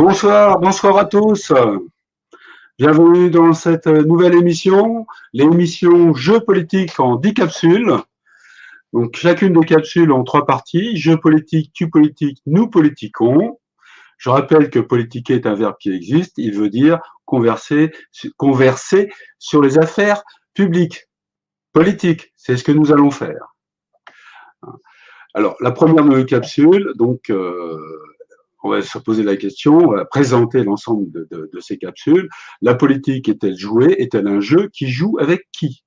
Bonsoir, bonsoir à tous. Bienvenue dans cette nouvelle émission, l'émission Jeux politiques en 10 capsules. Donc, chacune des capsules en 3 parties. Jeux politiques, tu politique, nous politiquons. Je rappelle que politiquer est un verbe qui existe. Il veut dire converser sur les affaires publiques. Politique, c'est ce que nous allons faire. Alors, la première de nos capsules, donc, on va se poser la question, on va présenter l'ensemble de ces capsules. La politique est-elle jouée? Est-elle un jeu? Qui joue avec qui?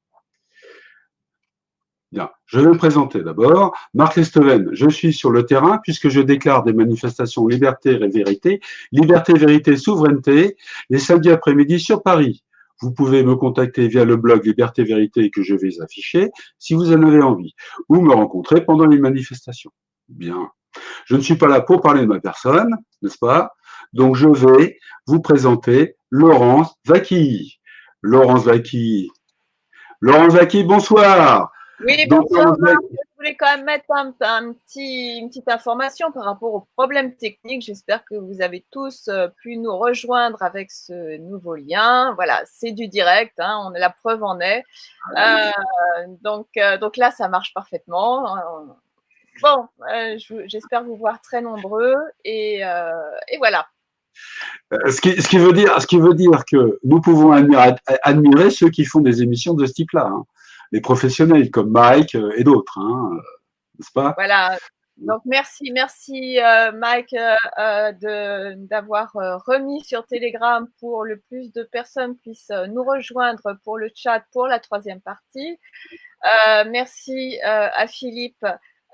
Bien, je vais me présenter d'abord. Marc Lesteven, je suis sur le terrain puisque je déclare des manifestations liberté et vérité, liberté, vérité, souveraineté, les samedis après-midi sur Paris. Vous pouvez me contacter via le blog Liberté Vérité que je vais afficher si vous en avez envie, ou me rencontrer pendant les manifestations. Bien. Je ne suis pas là pour parler de ma personne, n'est-ce pas? Donc je vais vous présenter Laurence Vaquille. Laurence Vaquille. Laurence Vaquille, bonsoir. Oui, Donc, bonsoir Marc. Je voulais quand même mettre une petite information par rapport aux problèmes techniques. J'espère que vous avez tous pu nous rejoindre avec ce nouveau lien. Voilà, c'est du direct, hein, la preuve en est. Donc là, ça marche parfaitement. Bon, j'espère vous voir très nombreux et voilà. ce qui veut dire que nous pouvons admirer ceux qui font des émissions de ce type-là, hein. Les professionnels comme Mike et d'autres, hein, n'est-ce pas? Voilà. Donc merci Mike d'avoir remis sur Telegram pour le plus de personnes puissent nous rejoindre pour le chat pour la troisième partie. Merci à Philippe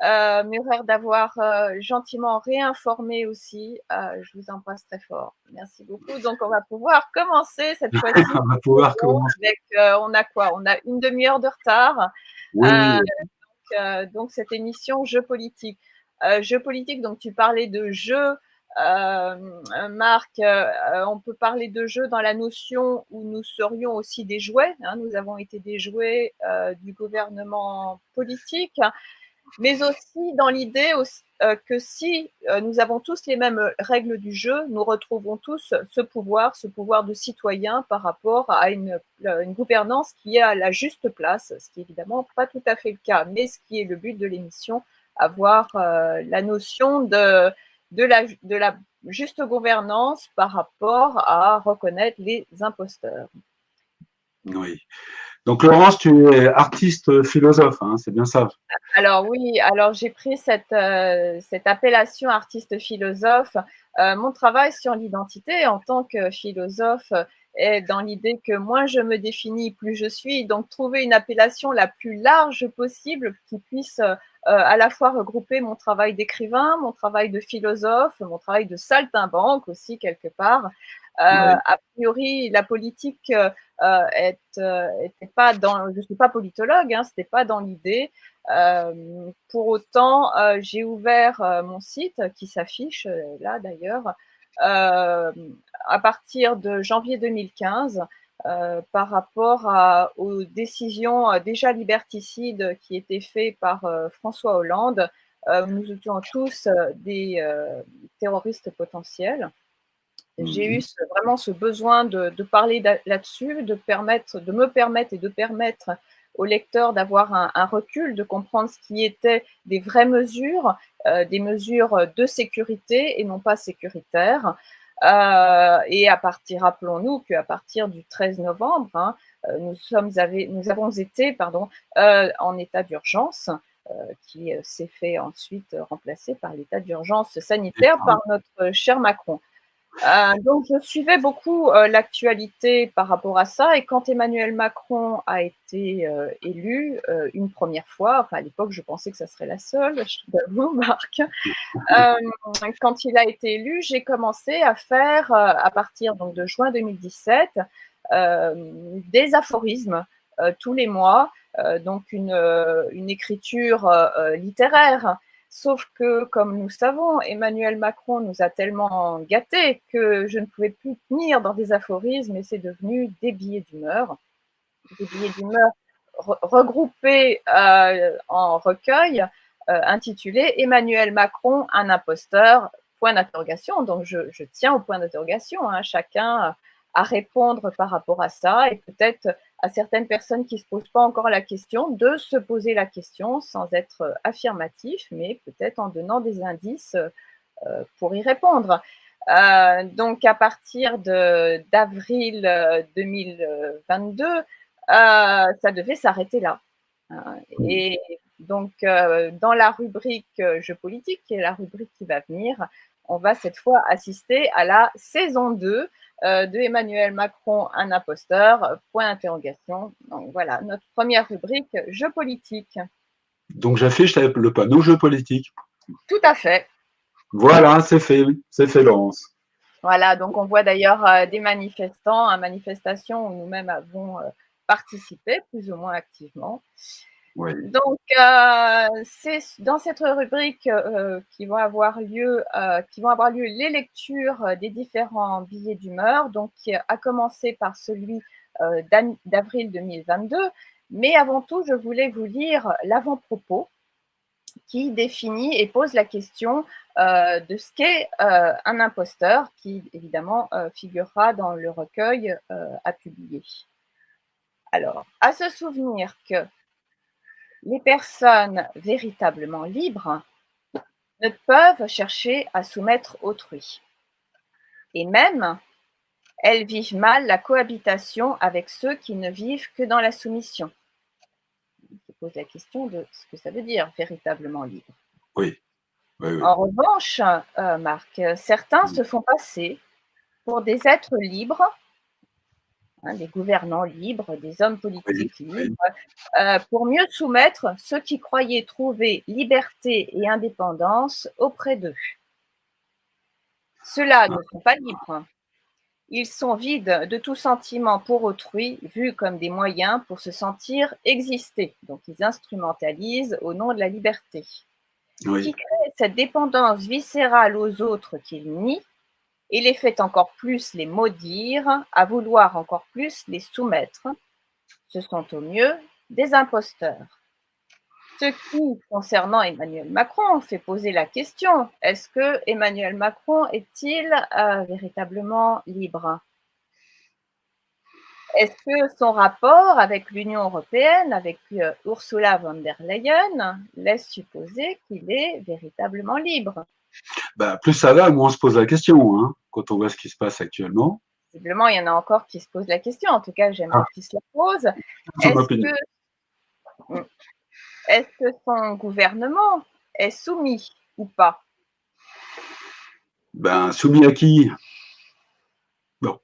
Murer d'avoir gentiment réinformé aussi. Je vous embrasse très fort. Merci beaucoup. Donc on va pouvoir commencer cette fois-ci. On va pouvoir commencer. Avec, on a quoi? On a une demi-heure de retard. Oui. Donc cette émission Jeux politiques. Jeux politiques, donc tu parlais de jeux, Marc, on peut parler de jeux dans la notion où nous serions aussi des jouets, hein, nous avons été des jouets du gouvernement politique, mais aussi dans l'idée que si nous avons tous les mêmes règles du jeu, nous retrouvons tous ce pouvoir de citoyen par rapport à une gouvernance qui est à la juste place, ce qui est évidemment pas tout à fait le cas, mais ce qui est le but de l'émission, avoir la notion de la juste gouvernance par rapport à reconnaître les imposteurs. Oui. Donc Laurence, tu es artiste philosophe, hein, c'est bien ça? Alors oui, alors j'ai pris cette appellation artiste philosophe. Mon travail sur l'identité en tant que philosophe est dans l'idée que moins je me définis, plus je suis. Donc trouver une appellation la plus large possible qui puisse à la fois regrouper mon travail d'écrivain, mon travail de philosophe, mon travail de saltimbanque aussi quelque part. A priori, la politique était pas dans. Je suis pas politologue, hein, c'était pas dans l'idée. Pour autant, j'ai ouvert mon site qui s'affiche là d'ailleurs à partir de janvier 2015 par rapport aux décisions déjà liberticides qui étaient faites par François Hollande. Nous étions tous des terroristes potentiels. J'ai eu vraiment ce besoin de parler là-dessus, de me permettre et de permettre aux lecteurs d'avoir un recul, de comprendre ce qui était des vraies mesures, des mesures de sécurité et non pas sécuritaires. Et rappelons-nous qu'à partir du 13 novembre, hein, nous avons été en état d'urgence, qui s'est fait ensuite remplacer par l'état d'urgence sanitaire par notre cher Macron. Donc, je suivais beaucoup l'actualité par rapport à ça. Et quand Emmanuel Macron a été élu une première fois, enfin à l'époque, je pensais que ça serait la seule, je t'avoue, Marc. Quand il a été élu, j'ai commencé à faire, à partir donc, de juin 2017, des aphorismes tous les mois, donc une écriture littéraire. Sauf que, comme nous savons, Emmanuel Macron nous a tellement gâtés que je ne pouvais plus tenir dans des aphorismes et c'est devenu des billets d'humeur. Des billets d'humeur regroupés en recueil intitulé Emmanuel Macron, un imposteur, point d'interrogation. Donc, je tiens au point d'interrogation, hein, chacun à répondre par rapport à ça et peut-être à certaines personnes qui ne se posent pas encore la question, de se poser la question sans être affirmatif, mais peut-être en donnant des indices pour y répondre. Donc, à partir d'avril 2022, ça devait s'arrêter là. Et donc, dans la rubrique Jeux politiques, qui est la rubrique qui va venir, on va cette fois assister à la saison 2 de Emmanuel Macron, un imposteur, point d'interrogation. Donc voilà, notre première rubrique Jeux politiques. Donc j'affiche le panneau Jeux politiques. Tout à fait. Voilà, c'est fait, Laurence. Voilà, donc on voit d'ailleurs des manifestants, à manifestation où nous-mêmes avons participé plus ou moins activement. Oui. Donc, c'est dans cette rubrique qui vont avoir lieu les lectures des différents billets d'humeur, donc à commencer par celui d'avril 2022. Mais avant tout, je voulais vous lire l'avant-propos qui définit et pose la question de ce qu'est un imposteur, qui évidemment figurera dans le recueil à publier. Alors, à se souvenir que les personnes véritablement libres ne peuvent chercher à soumettre autrui. Et même, elles vivent mal la cohabitation avec ceux qui ne vivent que dans la soumission. Je pose la question de ce que ça veut dire, véritablement libre. Oui. Oui, oui. En revanche, Marc, certains se font passer pour des êtres libres, hein, des gouvernants libres, des hommes politiques libres, pour mieux soumettre ceux qui croyaient trouver liberté et indépendance auprès d'eux. Ceux-là ne sont pas libres. Ils sont vides de tout sentiment pour autrui, vus comme des moyens pour se sentir exister. Donc, ils instrumentalisent au nom de la liberté. Oui. Qui crée cette dépendance viscérale aux autres qu'ils nient et les fait encore plus les maudire, à vouloir encore plus les soumettre. Ce sont au mieux des imposteurs. Ce qui, concernant Emmanuel Macron, fait poser la question, est-ce que Emmanuel Macron est-il véritablement libre? Est-ce que son rapport avec l'Union européenne, avec Ursula von der Leyen, laisse supposer qu'il est véritablement libre? Ben, plus ça va, moins on se pose la question, hein, quand on voit ce qui se passe actuellement. Visiblement, il y en a encore qui se posent la question. En tout cas, j'aimerais qu'ils se la posent. Est-ce que son gouvernement est soumis ou pas? Ben, soumis à qui? Bon.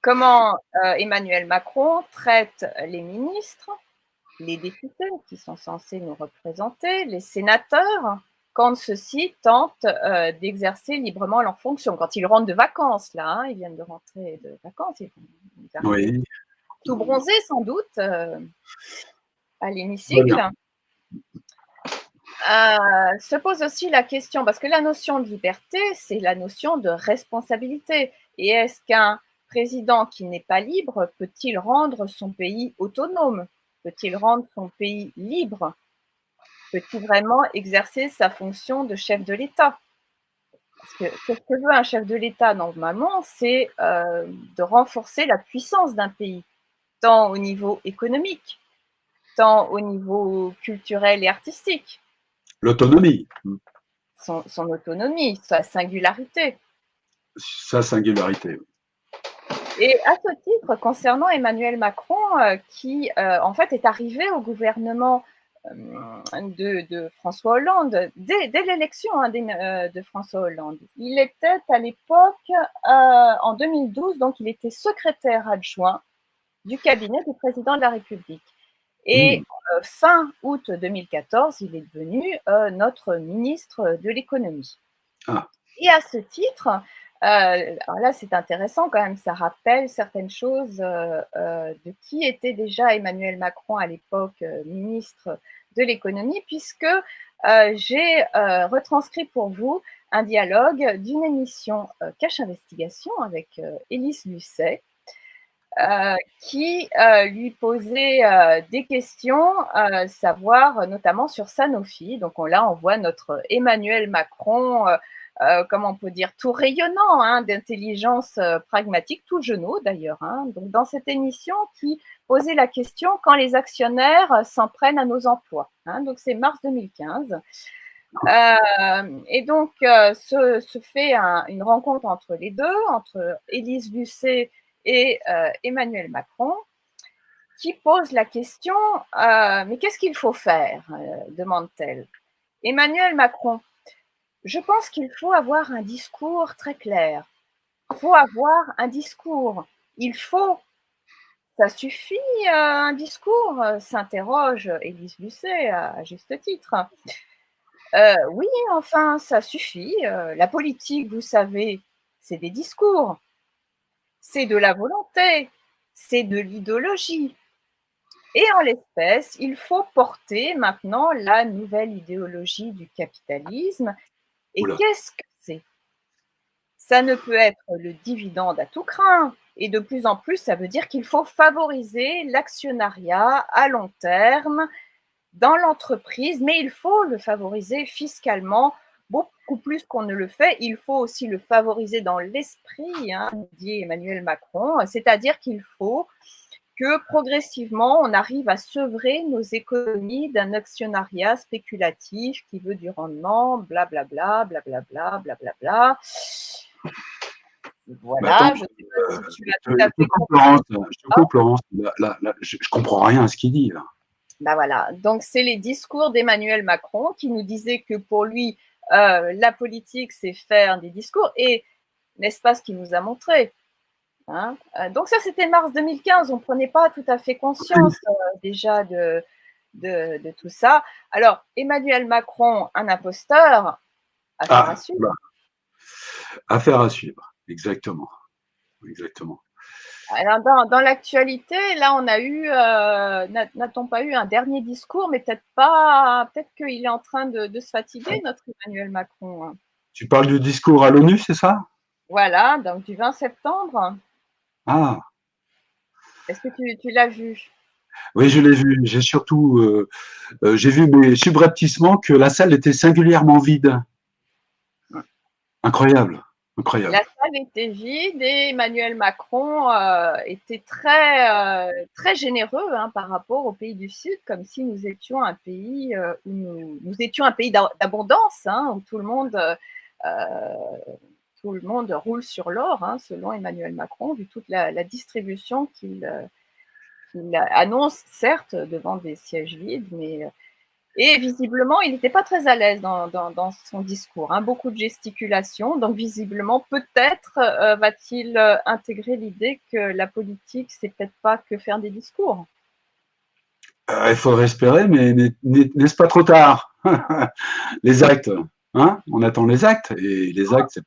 Comment Emmanuel Macron traite les ministres, les députés qui sont censés nous représenter, les sénateurs, quand ceux-ci tentent d'exercer librement leurs fonctions, quand ils rentrent de vacances, là, hein, ils viennent de rentrer de vacances, ils Oui. tout bronzés sans doute à l'hémicycle. Voilà. Se pose aussi la question, parce que la notion de liberté, c'est la notion de responsabilité. Et est-ce qu'un président qui n'est pas libre peut-il rendre son pays autonome? Peut-il rendre son pays libre? Peut-il vraiment exercer sa fonction de chef de l'État? Parce que ce que veut un chef de l'État normalement, c'est de renforcer la puissance d'un pays, tant au niveau économique, tant au niveau culturel et artistique. L'autonomie. Son autonomie, sa singularité. Sa singularité. Et à ce titre, concernant Emmanuel Macron, qui en fait est arrivé au gouvernement de François Hollande, dès l'élection de François Hollande. Il était à l'époque, en 2012, donc il était secrétaire adjoint du cabinet du président de la République. Et fin août 2014, il est devenu notre ministre de l'économie. Ah. Et à ce titre, alors là c'est intéressant quand même, ça rappelle certaines choses de qui était déjà Emmanuel Macron à l'époque ministre de l'économie, puisque j'ai retranscrit pour vous un dialogue d'une émission Cache Investigation avec Élise Lucet, qui lui posait des questions, savoir notamment sur Sanofi. Donc là, on voit notre Emmanuel Macron, comment on peut dire, tout rayonnant, hein, d'intelligence pragmatique, tout genou d'ailleurs. Hein. Donc dans cette émission qui posait la question quand les actionnaires s'en prennent à nos emplois. Hein. Donc c'est mars 2015. Et donc se fait une rencontre entre les deux, entre Élise Lucet et Emmanuel Macron, qui pose la question mais qu'est-ce qu'il faut faire demande-t-elle. Emmanuel Macron: je pense qu'il faut avoir un discours très clair. Il faut avoir un discours. Il faut. Ça suffit un discours s'interroge Élise Lucet à juste titre. Oui, enfin, ça suffit. La politique, vous savez, c'est des discours, c'est de la volonté, c'est de l'idéologie. Et en l'espèce, il faut porter maintenant la nouvelle idéologie du capitalisme. Et Oula. qu'est-ce que c'est? Ça ne peut être le dividende à tout crin. Et de plus en plus, ça veut dire qu'il faut favoriser l'actionnariat à long terme dans l'entreprise, mais il faut le favoriser fiscalement beaucoup plus qu'on ne le fait. Il faut aussi le favoriser dans l'esprit, hein, dit Emmanuel Macron, c'est-à-dire qu'il faut que progressivement, on arrive à sevrer nos économies d'un actionnariat spéculatif qui veut du rendement, blablabla, blablabla, blablabla. Voilà, Attends, je ne sais pas si tu as je tout à te fait coupe, compris. Laurence. Je te coupe, Laurence. Là, je comprends rien à ce qu'il dit, là. Ben voilà, donc c'est les discours d'Emmanuel Macron qui nous disait que pour lui, la politique, c'est faire des discours, et n'est-ce pas ce qu'il nous a montré, hein. Donc ça, c'était mars 2015, on ne prenait pas tout à fait conscience déjà de tout ça. Alors, Emmanuel Macron, un imposteur, affaire à suivre. Bah, affaire à suivre. Exactement. Exactement. Alors, dans l'actualité, là, on a eu, n'a-t-on pas eu un dernier discours, mais peut-être qu'il est en train de se fatiguer, notre Emmanuel Macron. Hein. Tu parles du discours à l'ONU, c'est ça? Voilà, donc du 20 septembre. Ah, Est-ce que tu l'as vu? oui, je l'ai vu. J'ai surtout, j'ai vu mais subrepticement que la salle était singulièrement vide. Incroyable, La incroyable. salle était vide et Emmanuel Macron était très généreux hein, par rapport aux pays du Sud, comme si nous étions un pays où nous étions un pays d'abondance, hein, où tout le monde roule sur l'or, hein, selon Emmanuel Macron, vu toute la distribution qu'il annonce, certes, devant des sièges vides, mais et visiblement, il n'était pas très à l'aise dans son discours. Hein, beaucoup de gesticulation. Donc, visiblement, peut-être va-t-il intégrer l'idée que la politique, c'est peut-être pas que faire des discours. Il faudrait espérer, mais n'est-ce pas trop tard? Les actes, hein? On attend les actes, et les actes,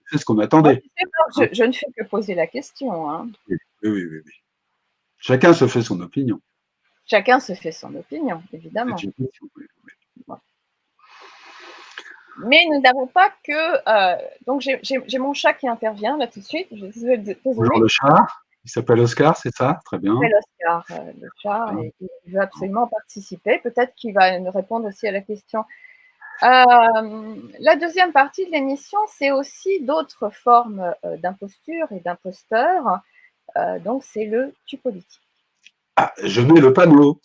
c'est ce qu'on Moi, attendait. tu sais, je ne fais que poser la question. Hein. Oui, oui, oui, oui, oui. Chacun se fait son opinion. Chacun se fait son opinion, C'est évidemment. une question. Oui, oui. Mais nous n'avons pas que. Donc, j'ai mon chat qui intervient là tout de suite. Je suis Bonjour désolée. le chat. Il s'appelle Oscar, c'est ça? Très Il bien. s'appelle Oscar, le chat, Hein. et il veut absolument participer. Peut-être qu'il va nous répondre aussi à la question. La deuxième partie de l'émission, c'est aussi d'autres formes d'imposture et d'imposteurs. Donc, c'est le tu politique. Ah, je mets le panneau.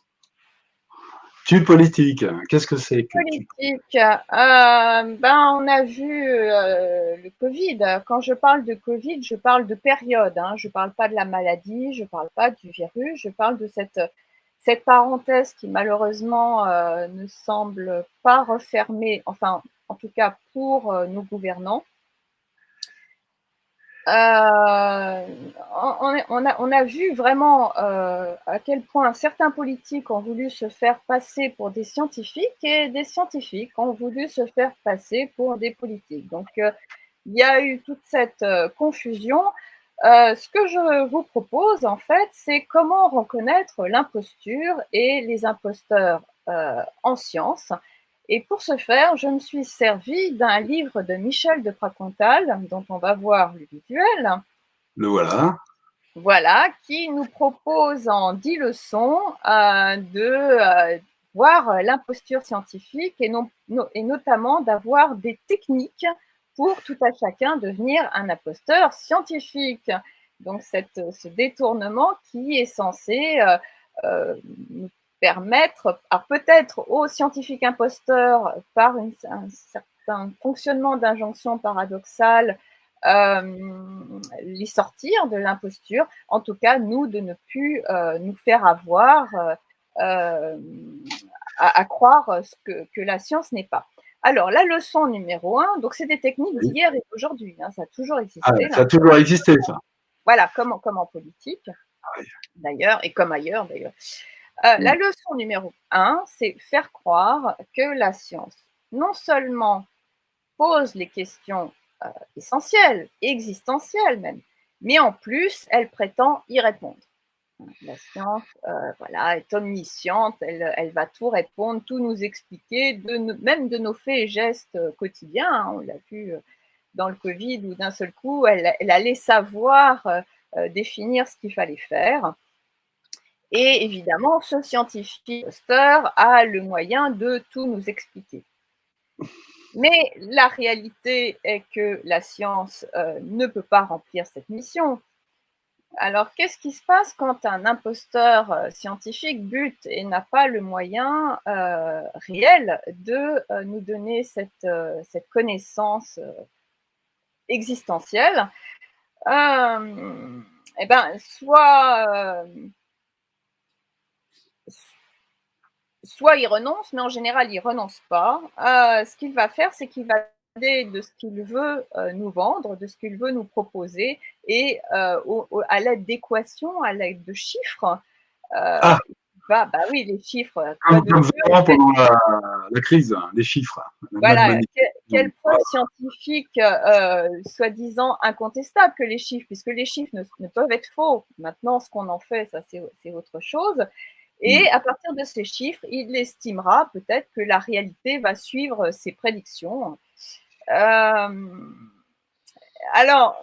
Tu politique. Qu'est-ce que c'est que tu? Politique, on a vu le Covid. Quand je parle de Covid, je parle de période. Hein. Je ne parle pas de la maladie, je ne parle pas du virus, je parle de cette parenthèse qui malheureusement ne semble pas refermer, enfin, en tout cas pour nos gouvernants. On a vu vraiment à quel point certains politiques ont voulu se faire passer pour des scientifiques et des scientifiques ont voulu se faire passer pour des politiques. Donc, il y a eu toute cette confusion. Ce que je vous propose, en fait, c'est comment reconnaître l'imposture et les imposteurs en sciences. Et pour ce faire, je me suis servi d'un livre de Michel de Pracontal, dont on va voir le visuel. Le voilà. Voilà, qui nous propose en 10 leçons de voir l'imposture scientifique et notamment d'avoir des techniques pour tout à chacun devenir un imposteur scientifique. Donc, ce détournement qui est censé nous permettre, alors peut-être aux scientifiques imposteurs, par un certain fonctionnement d'injonction paradoxale, les sortir de l'imposture, en tout cas, nous, de ne plus nous faire avoir à croire ce que la science n'est pas. Alors, la leçon numéro 1, donc c'est des techniques d'hier et d'aujourd'hui, hein, ça a toujours existé. Ça a toujours existé, ça. Voilà, comme en politique, d'ailleurs, et comme ailleurs, d'ailleurs. La leçon numéro 1, c'est faire croire que la science, non seulement pose les questions essentielles, existentielles même, mais en plus, elle prétend y répondre. La science, voilà, est omnisciente, elle va tout répondre, tout nous expliquer, même de nos faits et gestes quotidiens. Hein, on l'a vu dans le Covid où d'un seul coup, elle allait savoir définir ce qu'il fallait faire. Et évidemment, ce scientifique imposteur a le moyen de tout nous expliquer. Mais la réalité est que la science ne peut pas remplir cette mission. Alors, qu'est-ce qui se passe quand un imposteur scientifique bute et n'a pas le moyen réel de nous donner cette connaissance existentielle? Eh ben, soit il renonce, mais en général, il ne renonce pas. Ce qu'il va faire, c'est qu'il va parler de ce qu'il veut nous vendre, de ce qu'il veut nous proposer, et à l'aide d'équations, à l'aide de chiffres, bah oui, les chiffres. Comme vraiment pendant la crise, les chiffres. Voilà, quelle preuve scientifique soi-disant incontestable que les chiffres, puisque les chiffres ne peuvent être faux. Maintenant, ce qu'on en fait, ça c'est autre chose. Et à partir de ces chiffres, il estimera peut-être que la réalité va suivre ses prédictions. Alors,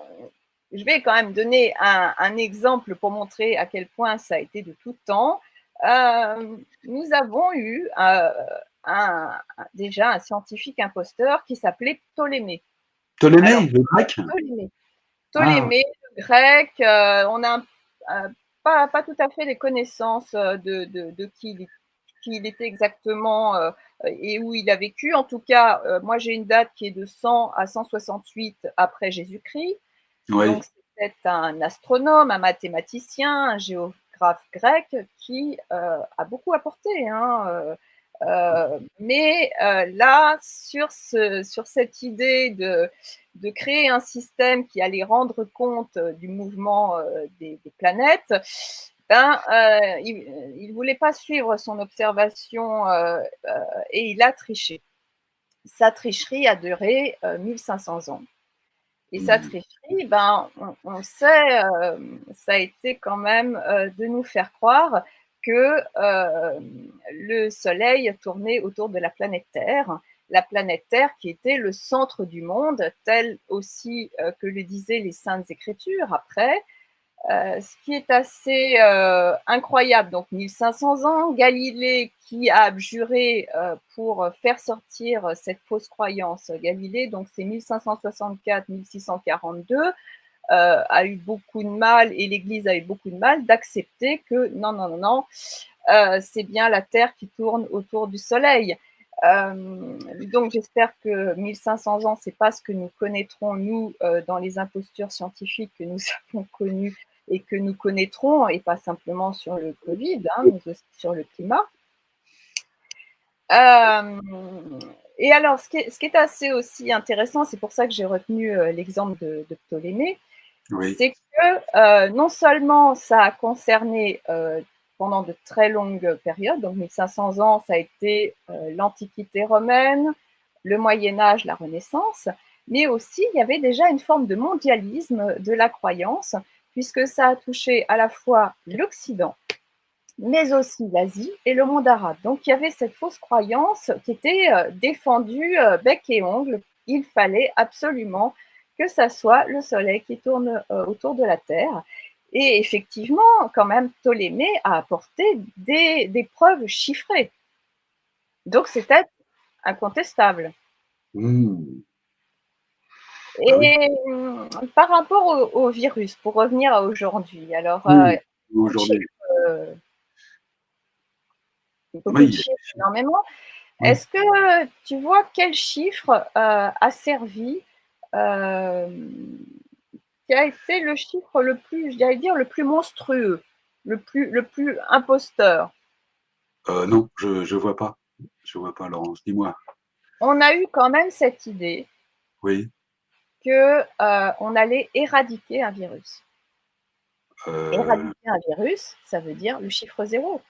je vais quand même donner un exemple pour montrer à quel point ça a été de tout temps. Nous avons eu déjà un scientifique imposteur qui s'appelait Ptolémée. Ptolémée, le grec. Ptolémée, le grec. On a pas tout à fait les connaissances de qui il était exactement et où il a vécu. En tout cas, moi j'ai une date qui est de 100 à 168 après Jésus-Christ. Oui. Donc c'était un astronome, un mathématicien, un géographe grec qui a beaucoup apporté. Hein, mais là, sur cette idée de créer un système qui allait rendre compte du mouvement des planètes, il ne voulait pas suivre son observation et il a triché. Sa tricherie a duré 1500 ans. Et sa tricherie, on sait, ça a été quand même de nous faire croire que le Soleil tournait autour de la planète Terre qui était le centre du monde, tel aussi que le disaient les Saintes Écritures après. Ce qui est assez incroyable, donc 1500 ans, Galilée qui a abjuré pour faire sortir cette fausse croyance. Galilée, donc c'est 1564-1642, a eu beaucoup de mal, et l'Église a eu beaucoup de mal d'accepter que non, c'est bien la Terre qui tourne autour du Soleil. Donc j'espère que 1500 ans, c'est pas ce que nous connaîtrons, nous, dans les impostures scientifiques que nous avons connues et que nous connaîtrons, et pas simplement sur le Covid, hein, mais aussi sur le climat. Et alors, ce qui est assez aussi intéressant, c'est pour ça que j'ai retenu l'exemple de Ptolémée, c'est que non seulement ça a concerné pendant de très longues périodes, donc 1500 ans, ça a été l'Antiquité romaine, le Moyen-Âge, la Renaissance, mais aussi il y avait déjà une forme de mondialisme de la croyance, puisque ça a touché à la fois l'Occident, mais aussi l'Asie et le monde arabe. Donc il y avait cette fausse croyance qui était défendue bec et ongle. Il fallait absolument que ça soit le Soleil qui tourne autour de la Terre. Et effectivement, quand même, Ptolémée a apporté des preuves chiffrées. Donc, c'était incontestable. Hmm. Ah oui, Et par rapport au virus, pour revenir à aujourd'hui, alors, oui, beaucoup de chiffres, aujourd'hui. euh, beaucoup de Oui, chiffres, énormément. oui. Est-ce que tu vois quel chiffre a servi, euh, qui a été le chiffre le plus, j'allais dire, le plus monstrueux, le plus imposteur? Non, je vois pas. Je vois pas, Laurence. Dis-moi. On a eu quand même cette idée Oui. que on allait éradiquer un virus. Euh, Éradiquer un virus, ça veut dire le chiffre zéro.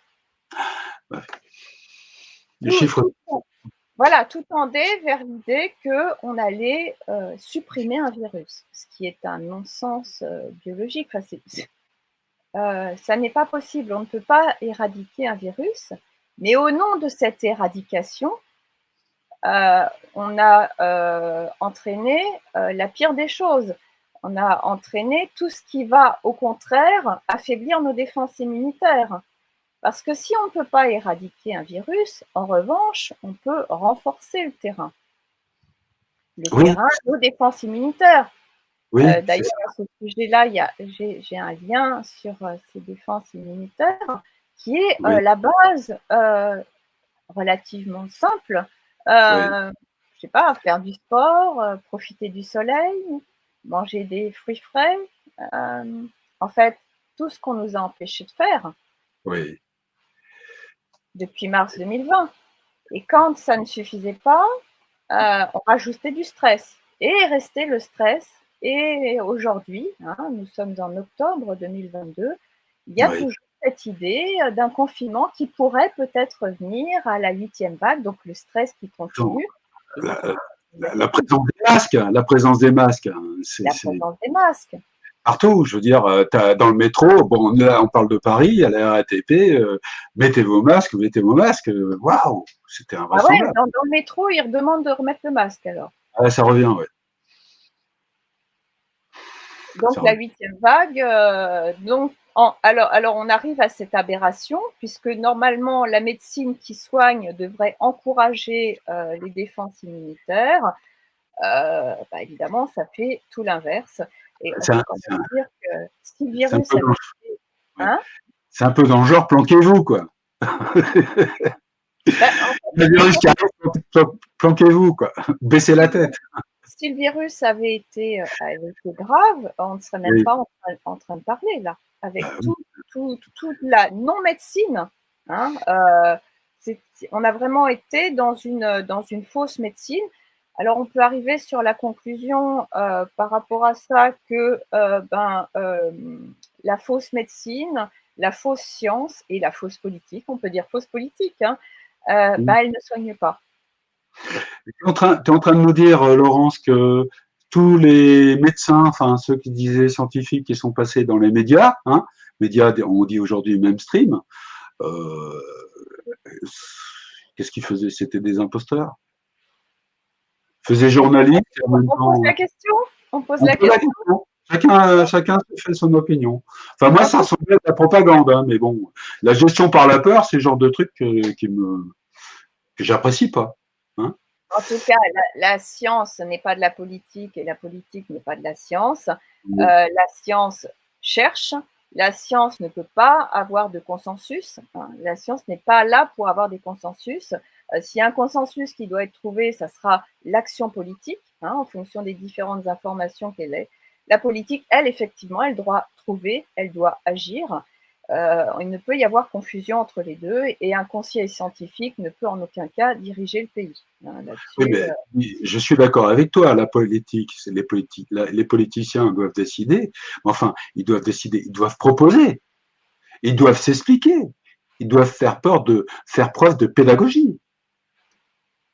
ouais. Les Tout, chiffres. tout, voilà, tout tendait vers l'idée qu'on allait supprimer un virus, ce qui est un non-sens biologique. Enfin, ça n'est pas possible. On ne peut pas éradiquer un virus, mais au nom de cette éradication, euh, on a entraîné la pire des choses. On a entraîné tout ce qui va, au contraire, affaiblir nos défenses immunitaires. Parce que si on ne peut pas éradiquer un virus, en revanche, on peut renforcer le terrain. Le Oui, terrain, nos défenses immunitaires. oui, c'est D'ailleurs, ça. à ce sujet-là, j'ai un lien sur ces défenses immunitaires qui est Oui, la base relativement simple. oui. Je sais pas, faire du sport, profiter du soleil, manger des fruits frais. En fait, tout ce qu'on nous a empêché de faire Oui. depuis mars 2020. Et quand ça ne suffisait pas, on rajoutait du stress. Et restait le stress. Et aujourd'hui, hein, nous sommes en octobre 2022, il y a Oui. toujours cette idée d'un confinement qui pourrait peut-être venir à la 8e vague, donc le stress qui Attends, continue. Et il la, faut la l'appliquer. présence des masques, hein, la présence des masques, hein, La c'est présence des masques. partout. Je veux dire, dans le métro, bon, là, on parle de Paris, à la RATP, mettez vos masques. Waouh, c'était Ah ouais, invraisemblable. dans le métro, ils redemandent de remettre le masque alors. Ah, ça revient, ouais. Donc Ça la revient. 8e vague, alors on arrive à cette aberration, puisque normalement la médecine qui soigne devrait encourager les défenses immunitaires. Bah, évidemment, ça fait tout l'inverse. Et on C'est peut un, quand c'est un- même dire que si le c'est un virus peu avait dans, été… ouais. Hein. C'est un peu dans le genre, planquez-vous, quoi. Bah, Le en virus fait, qui arrive, planquez-vous, quoi. Baissez si la le, tête. si le virus avait été grave, on ne serait même Oui, pas en train de parler là, avec bah oui. toute la non-médecine. Hein, on a vraiment été dans une fausse médecine. Alors, on peut arriver sur la conclusion par rapport à ça que la fausse médecine, la fausse science et la fausse politique, on peut dire fausse politique, hein, elle ne soigne pas. Tu es en train de nous dire, Laurence, que tous les médecins, enfin ceux qui disaient scientifiques, qui sont passés dans les médias, hein, médias, on dit aujourd'hui mainstream, euh, qu'est-ce qu'ils faisaient? C'était des imposteurs. Ils faisaient journaliste et en même On pose temps, la question. On pose on la pose la question. question. Chacun se fait son opinion. Enfin, moi, En ça tout, ressemblait à de la propagande, hein, mais bon, la gestion par la peur, c'est le genre de truc que j'apprécie pas. Hein. En tout cas, la science n'est pas de la politique et la politique n'est pas de la science. La science cherche. La science ne peut pas avoir de consensus. Hein. La science n'est pas là pour avoir des consensus. S'il y a un consensus qui doit être trouvé, ça sera l'action politique, hein, en fonction des différentes informations qu'elle est. La politique, elle, effectivement, elle doit trouver, elle doit agir. Il ne peut y avoir confusion entre les deux et un conseiller scientifique ne peut en aucun cas diriger le pays. Hein, Oui, là-dessus, mais je suis d'accord avec toi. La politique, c'est les politiciens doivent décider. Mais enfin, ils doivent décider, ils doivent proposer, ils doivent s'expliquer, ils doivent faire preuve de pédagogie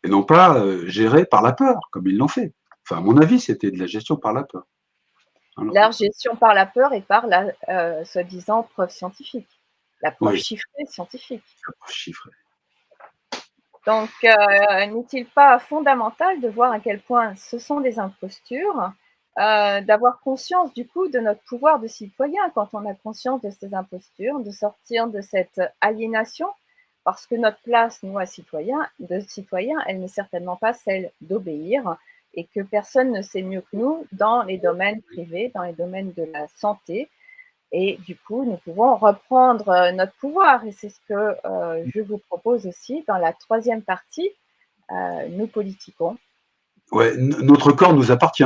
et non pas gérer par la peur, comme ils l'ont fait. Enfin, à mon avis, c'était de la gestion par la peur. Alors, la gestion par la peur et par la soi-disant preuve scientifique, la preuve oui, chiffrée scientifique. ça peut chiffrer. Donc, n'est-il pas fondamental de voir à quel point ce sont des impostures d'avoir conscience du coup de notre pouvoir de citoyen quand on a conscience de ces impostures, de sortir de cette aliénation, parce que notre place, nous, de citoyens, elle n'est certainement pas celle d'obéir et que personne ne sait mieux que nous dans les domaines privés, dans les domaines de la santé. Et du coup, nous pouvons reprendre notre pouvoir. Et c'est ce que je vous propose aussi dans la troisième partie, nous politiquons. Ouais, notre corps nous appartient.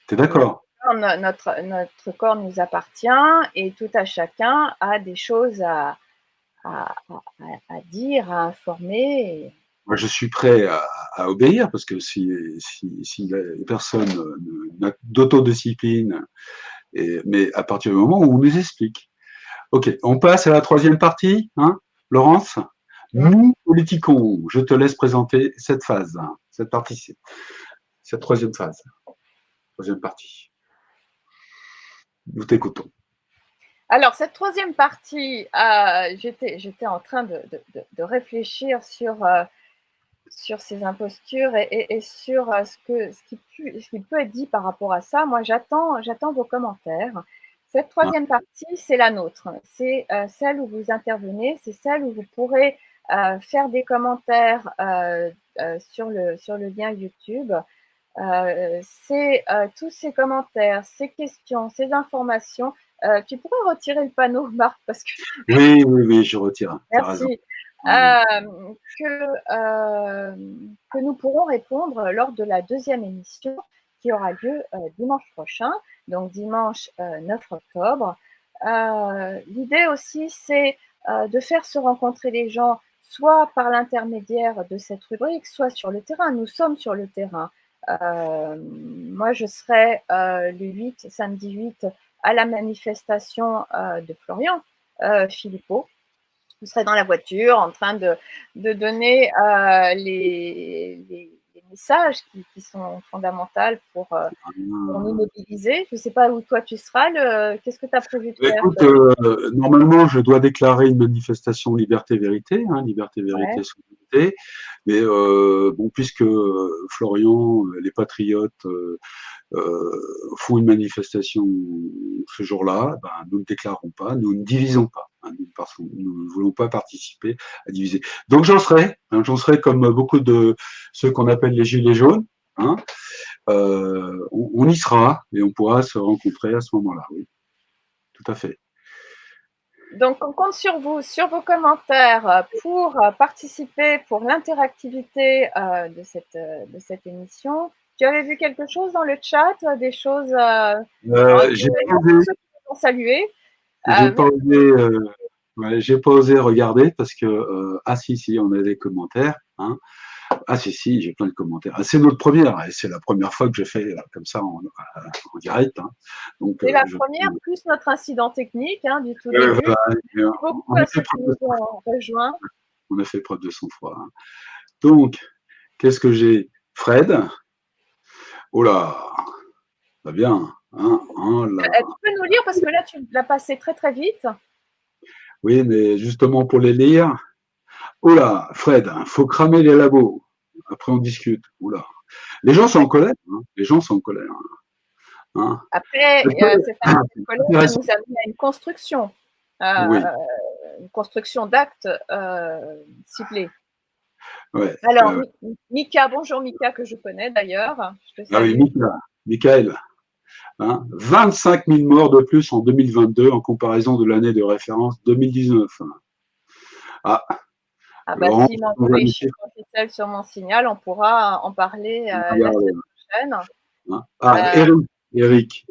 T'es d'accord? Notre corps nous appartient et tout à chacun a des choses à dire, à informer. Moi, je suis prêt à obéir parce que si les personnes n'ont d'autodiscipline, mais à partir du moment où on nous explique. Ok, on passe à la troisième partie, hein, Laurence? Nous, politiquons, je te laisse présenter cette phase, hein, cette partie, cette troisième phase, troisième partie. Nous t'écoutons. Alors, cette troisième partie, j'étais en train de réfléchir sur ces impostures et sur ce qui peut être dit par rapport à ça. Moi, j'attends vos commentaires. Cette troisième partie, c'est la nôtre. C'est celle où vous intervenez, c'est celle où vous pourrez faire des commentaires sur le lien YouTube. C'est tous ces commentaires, ces questions, ces informations. Tu pourrais retirer le panneau, Marc, parce que… Oui, je retire. Merci. Que nous pourrons répondre lors de la deuxième émission qui aura lieu dimanche prochain, donc dimanche 9 octobre. L'idée aussi, c'est de faire se rencontrer les gens, soit par l'intermédiaire de cette rubrique, soit sur le terrain. Nous sommes sur le terrain. Moi, je serai samedi 8, à la manifestation de Florian Philippot. Je serai dans la voiture en train de donner les messages qui sont fondamentaux pour nous mobiliser. Je ne sais pas où toi tu seras. Qu'est-ce que tu as prévu de faire? Écoute, normalement, je dois déclarer une manifestation liberté-vérité, hein, liberté-vérité, souveraineté. Mais bon, puisque Florian, les patriotes font une manifestation ce jour-là, ben, nous ne déclarons pas, nous ne divisons pas. Hein, nous ne voulons pas participer à diviser. Donc j'en serai comme beaucoup de ceux qu'on appelle les gilets jaunes. Hein, on y sera et on pourra se rencontrer à ce moment-là, oui. Tout à fait. Donc, on compte sur vous, sur vos commentaires pour participer, pour l'interactivité de cette émission. Tu avais vu quelque chose dans le chat, des choses J'ai pour saluer. J'ai pas osé regarder parce que si, on a des commentaires. Hein. Si, j'ai plein de commentaires. C'est notre première, et c'est la première fois que je fais comme ça en direct. Hein. C'est la première, plus notre incident technique du tout début. Voilà, beaucoup à ceux qui nous ont rejoints. On a fait preuve de sang-froid. Hein. Donc, qu'est-ce que j'ai? Fred. Oh là, va bien. Hein, oh là. Tu peux nous lire parce que là, tu l'as passé très très vite. Oui, mais justement pour les lire. Oh là, Fred, faut cramer les labos. Après, on discute. Oula. Les gens sont en colère. Hein. Les gens sont en colère. Hein. Après, cette colère nous amène à une construction. Oui. Une construction d'actes ciblés. Ouais, alors, Mika, bonjour Mika, que je connais d'ailleurs. Ah oui, Michael. Hein, 25 000 morts de plus en 2022 en comparaison de l'année de référence 2019. Ah bah, s'il m'envoie les chiffres officiels sur mon signal, on pourra en parler la semaine prochaine. Hein. Eric,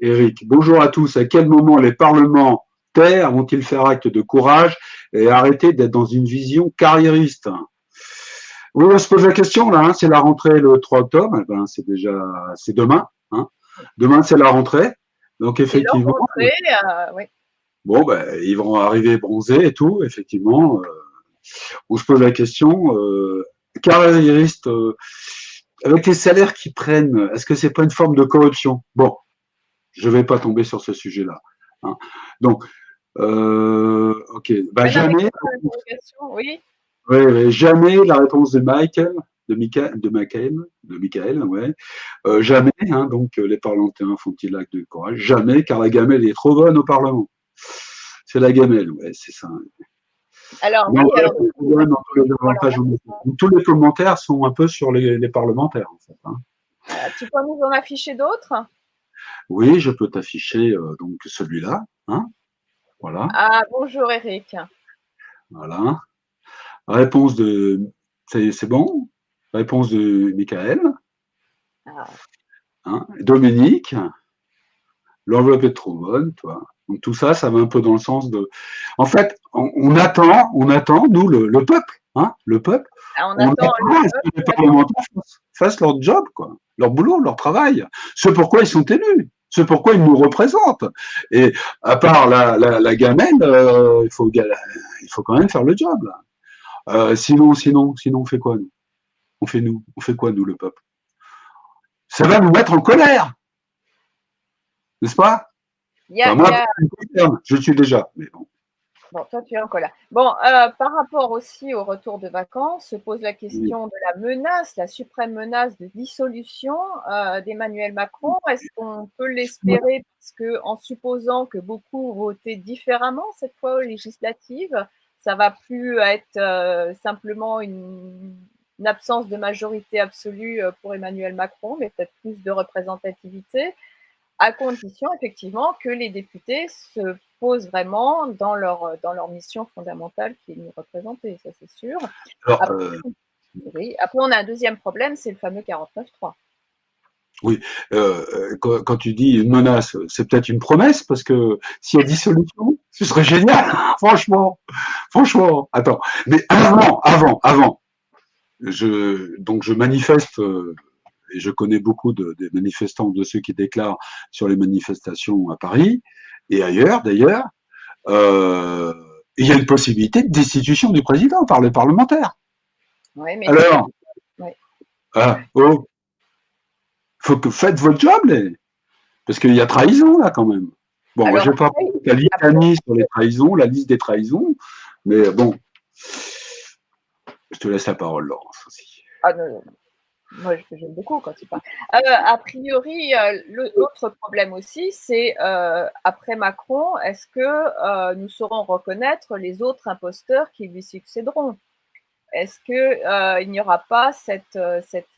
bonjour à tous. À quel moment les parlementaires vont-ils faire acte de courage et arrêter d'être dans une vision carriériste? Oui, on se pose la question là, hein, c'est la rentrée le 3 octobre, ben, c'est demain. Hein. Demain, c'est la rentrée. Donc effectivement. Rentrée, oui. Bon, ben, ils vont arriver bronzés et tout, effectivement. On se pose la question, carriériste, avec les salaires qu'ils prennent, est-ce que c'est pas une forme de corruption? Bon, je vais pas tomber sur ce sujet-là. Hein. Donc, ok, bah, jamais. Oui. Ouais, jamais la réponse de Michael. de Michael, ouais. Jamais, hein, donc les parlementaires font-ils acte de courage? Jamais, car la gamelle est trop bonne au Parlement. C'est la gamelle, ouais, c'est ça. Alors Dans oui, alors tous les avantages, tous les commentaires sont un peu sur les parlementaires, en fait, hein. tu peux nous en afficher d'autres? Oui, je peux t'afficher donc celui-là, hein, voilà, Ah, bonjour Eric. voilà. Réponse de, c'est bon? Réponse de Michael, Ah, hein, Dominique. L'enveloppe est trop bonne, toi. Donc tout ça, ça va un peu dans le sens de. En fait, on attend, nous, le peuple, hein, le peuple, on on attend le attend à ce que les parlementaires fassent leur job, quoi, leur boulot, leur travail. Ce pourquoi ils sont élus, ce pourquoi ils nous représentent. Et à part la gamelle, il faut quand même faire le job, là. Sinon, on fait quoi, nous? On fait quoi, nous, le peuple? Ça va nous mettre en colère, n'est-ce pas? Il y Enfin, a, moi, je suis déjà, mais bon. Bon, toi, tu es en colère. Bon, par rapport aussi au retour de vacances, se pose la question de la menace, la suprême menace de dissolution d'Emmanuel Macron. Est-ce qu'on peut l'espérer parce que, en supposant que beaucoup votaient différemment cette fois aux législatives, ça va plus être simplement une absence de majorité absolue pour Emmanuel Macron, mais peut-être plus de représentativité, à condition effectivement que les députés se posent vraiment dans leur mission fondamentale qui est de nous représenter, ça c'est sûr. Alors, Après, oui. Après, on a un deuxième problème, c'est le fameux 49.3. oui, quand tu dis une menace, c'est peut-être une promesse, parce que s'il y a dissolution, ce serait génial, franchement. Attends, mais avant, donc je manifeste, et je connais beaucoup des manifestants, de ceux qui déclarent sur les manifestations à Paris et ailleurs d'ailleurs. euh, il y a une possibilité de destitution du président par les parlementaires. Oui, mais Alors, oui. oh, faut que faites votre job, parce qu'il y a trahison là quand même. Bon, moi, je Alors vais pas après, la litanie sur les trahisons, la liste des trahisons, mais bon, je te laisse la parole, Laurence, aussi. non, moi j'aime beaucoup quand tu parles. A priori, l'autre problème aussi, c'est après Macron, est-ce que nous saurons reconnaître les autres imposteurs qui lui succéderont? Est-ce qu'il n'y aura pas cette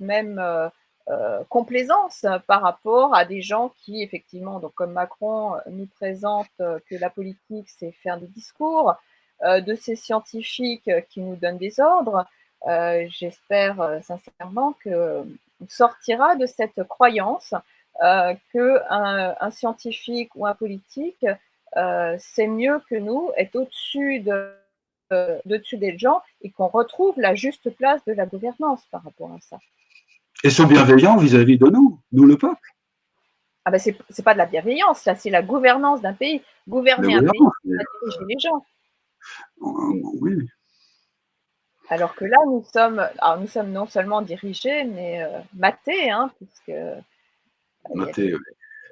même complaisance par rapport à des gens qui, effectivement, donc comme Macron, nous présente que la politique, c'est faire des discours, de ces scientifiques qui nous donnent des ordres? J'espère sincèrement qu'on sortira de cette croyance qu'un scientifique ou un politique sait mieux que nous, est au-dessus dessus des gens et qu'on retrouve la juste place de la gouvernance par rapport à ça. Et sont bienveillants vis-à-vis de nous, le peuple. Ah ben c'est pas de la bienveillance, là, c'est la gouvernance d'un pays. Mais Gouverner un voilà, pays, c'est pas diriger les gens. oui. Alors que là, nous sommes non seulement dirigés, mais matés, hein, puisque il y a Maté,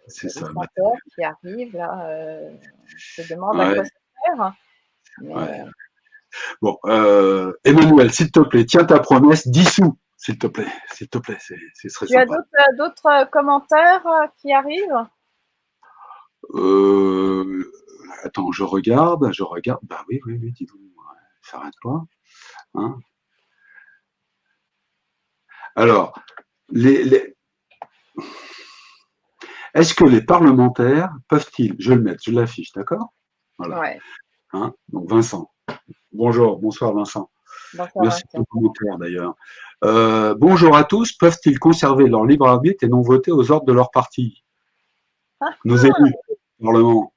c'est des ça, Maté. sénateurs qui arrivent, là, se demandent à Ouais, quoi ça sert. Mais ouais. Bon, Emmanuel, s'il te plaît, tiens ta promesse, dissous, s'il te plaît, ce serait tu as sympa. d'autres commentaires qui arrivent? Attends, je regarde. Bah oui, dis donc, ça arrête pas. Hein. Alors, est-ce que les parlementaires peuvent-ils, je vais le mettre, je l'affiche, d'accord? Voilà. Ouais. Hein, donc Vincent. Bonsoir Vincent. Bonsoir Merci pour Vincent. ton commentaire d'ailleurs. Bonjour à tous, peuvent-ils conserver leur libre arbitre et non voter aux ordres de leur parti? Nos élus, Parlement.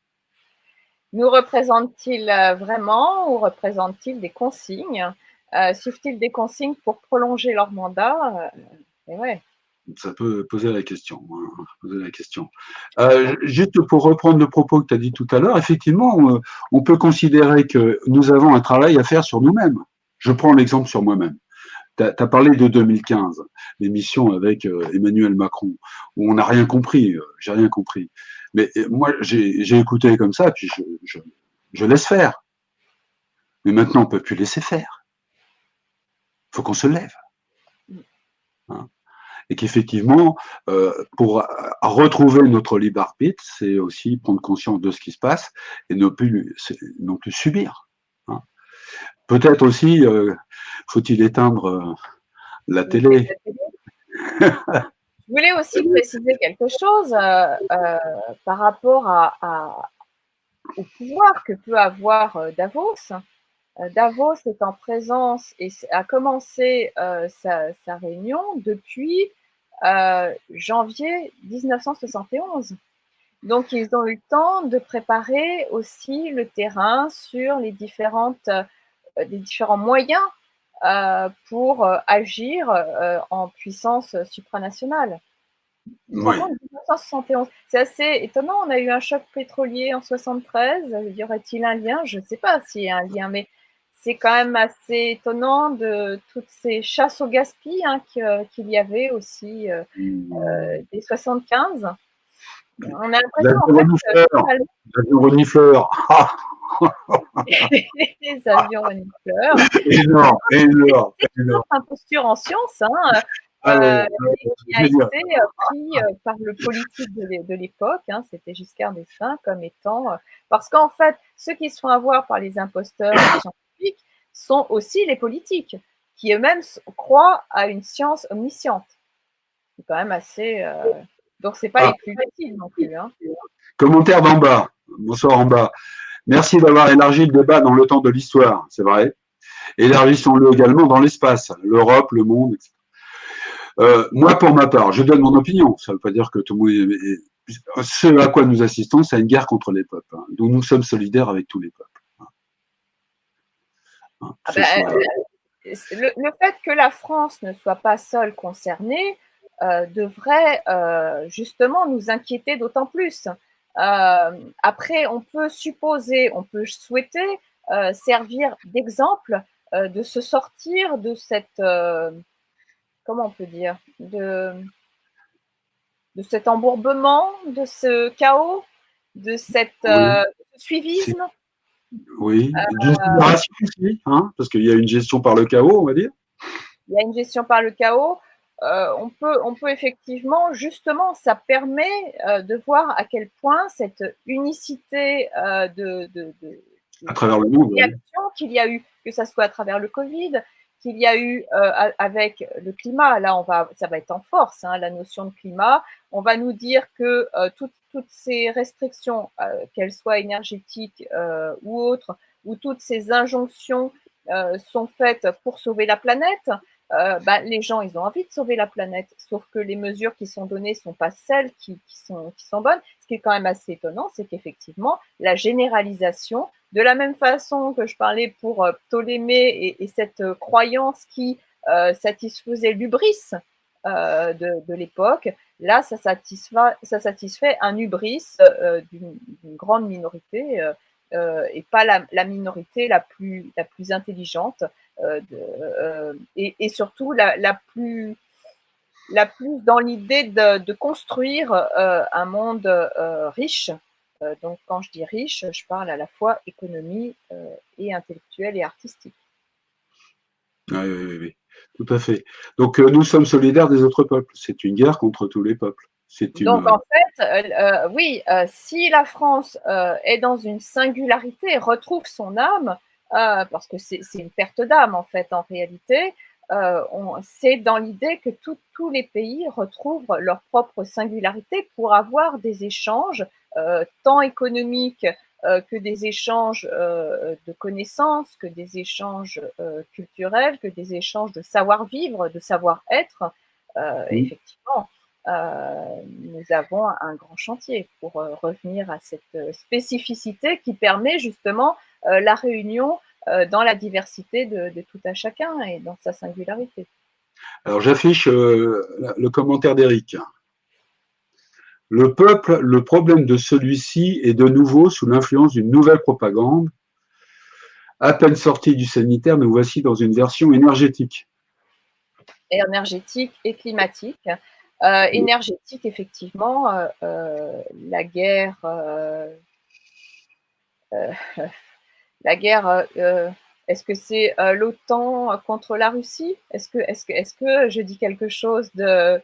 Nous représentent-ils vraiment ou représentent-ils des consignes? Suivent-ils des consignes pour prolonger leur mandat? Et ouais. Ça peut poser la question. Juste pour reprendre le propos que tu as dit tout à l'heure, effectivement, on peut considérer que nous avons un travail à faire sur nous-mêmes. Je prends l'exemple sur moi-même. Tu as parlé de 2015, l'émission avec Emmanuel Macron, où on n'a rien compris, j'ai rien compris. Mais moi, j'ai écouté comme ça, puis je laisse faire. Mais maintenant, on ne peut plus laisser faire. Il faut qu'on se lève. hein. Et qu'effectivement, pour retrouver notre libre arbitre, c'est aussi prendre conscience de ce qui se passe et ne plus subir, hein. Peut-être aussi, faut-il éteindre la télé. Je voulais aussi préciser quelque chose par rapport au pouvoir que peut avoir Davos. Davos est en présence et a commencé sa réunion depuis janvier 1971. Donc, ils ont eu le temps de préparer aussi le terrain sur les différents moyens pour agir en puissance supranationale. Oui. 1971. C'est assez étonnant. On a eu un choc pétrolier en 73. Y aurait-il un lien? Je ne sais pas s'il y a un lien, mais c'est quand même assez étonnant de toutes ces chasses au gaspillage qu'il y avait aussi dès 75. On a l'impression en fait l'avion renifleur. les avions renifleurs. Énorme, énorme, C'est une énorme. autre imposture en science, hein, qui a été pris par le politique de l'époque, hein, c'était Giscard d'Estaing, comme étant. Parce qu'en fait, ceux qui se font avoir par les imposteurs scientifiques sont aussi les politiques, qui eux-mêmes croient à une science omnisciente. C'est quand même assez. Donc, ce n'est pas les plus utiles non plus. Hein. Commentaire d'en bas. Bonsoir en bas. Merci d'avoir élargi le débat dans le temps de l'histoire, c'est vrai. Élargissons-le également dans l'espace, l'Europe, le monde, etc. Moi, pour ma part, je donne mon opinion. Ça ne veut pas dire que tout le monde. Ce à quoi nous assistons, c'est une guerre contre les peuples. Hein, dont nous sommes solidaires avec tous les peuples. Hein, le fait que la France ne soit pas seule concernée devrait justement nous inquiéter d'autant plus. Après, on peut supposer, on peut souhaiter servir d'exemple de se sortir de cette, comment on peut dire, de cet embourbement, de ce chaos, de cette suivisme. Oui, d'une séparation aussi, hein, parce qu'il y a une gestion par le chaos, on va dire. Il y a une gestion par le chaos. On peut effectivement, justement, ça permet de voir à quel point cette unicité à travers le monde, qu'il y a eu, que ce soit à travers le Covid, qu'il y a eu avec le climat. Là, ça va être en force, hein, la notion de climat. On va nous dire que toutes ces restrictions, qu'elles soient énergétiques ou autres, ou toutes ces injonctions sont faites pour sauver la planète. Les gens, ils ont envie de sauver la planète, sauf que les mesures qui sont données ne sont pas celles qui sont bonnes. Ce qui est quand même assez étonnant, c'est qu'effectivement, la généralisation, de la même façon que je parlais pour Ptolémée et cette croyance qui satisfaisait l'hubris de l'époque, là, ça satisfait un hubris d'une grande minorité et pas la minorité la plus intelligente et surtout la plus dans l'idée de construire un monde riche. Donc, quand je dis riche, je parle à la fois économie et intellectuelle et artistique. Oui, tout à fait. Donc, nous sommes solidaires des autres peuples. C'est une guerre contre tous les peuples. Donc, en fait, oui, si la France est dans une singularité, retrouve son âme, parce que c'est une perte d'âme, en fait, en réalité, c'est dans l'idée que tous les pays retrouvent leur propre singularité pour avoir des échanges, tant économiques que des échanges de connaissances, que des échanges culturels, que des échanges de savoir-vivre, de savoir-être. Effectivement, nous avons un grand chantier pour revenir à cette spécificité qui permet justement la réunion dans la diversité de tout un chacun et dans sa singularité. Alors, j'affiche le commentaire d'Éric. Le peuple, le problème de celui-ci est de nouveau sous l'influence d'une nouvelle propagande. À peine sorti du sanitaire, nous voici dans une version énergétique. Énergétique et climatique. Énergétique, effectivement, la guerre Est-ce que c'est l'OTAN contre la Russie? Est-ce que je dis quelque chose de…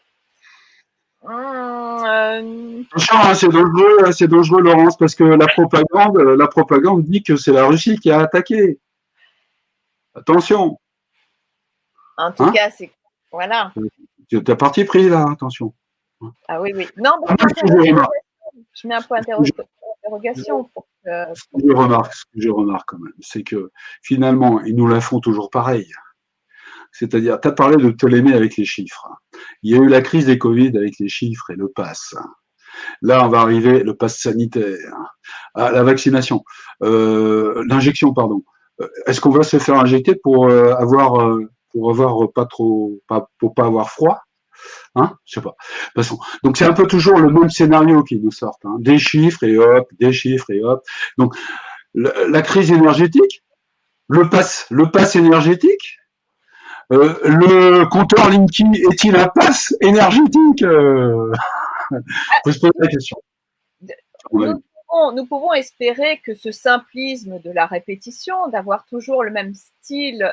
Attention, hein, c'est dangereux, Laurence, parce que la propagande dit que c'est la Russie qui a attaqué. Attention, En tout hein? cas, c'est… Voilà. T'as parti pris là, attention. Ah oui, oui. Non, mais je mets un point d'interrogation pour que… Ce que je remarque quand même, c'est que finalement, ils nous la font toujours pareil. C'est-à-dire, tu as parlé de Ptolémée avec les chiffres. Il y a eu la crise des Covid avec les chiffres et le pass. Là, on va arriver, le pass sanitaire, la vaccination, l'injection, pardon. Est-ce qu'on va se faire injecter pour avoir pas trop, pour pas avoir froid? Hein, je sais pas. De toute façon, donc c'est un peu toujours le même scénario qui nous sort. Hein. Des chiffres et hop, des chiffres et hop. Donc la crise énergétique, le pass énergétique, le compteur Linky est-il un pass énergétique faut se poser la question. Nous pouvons espérer que ce simplisme de la répétition, d'avoir toujours le même style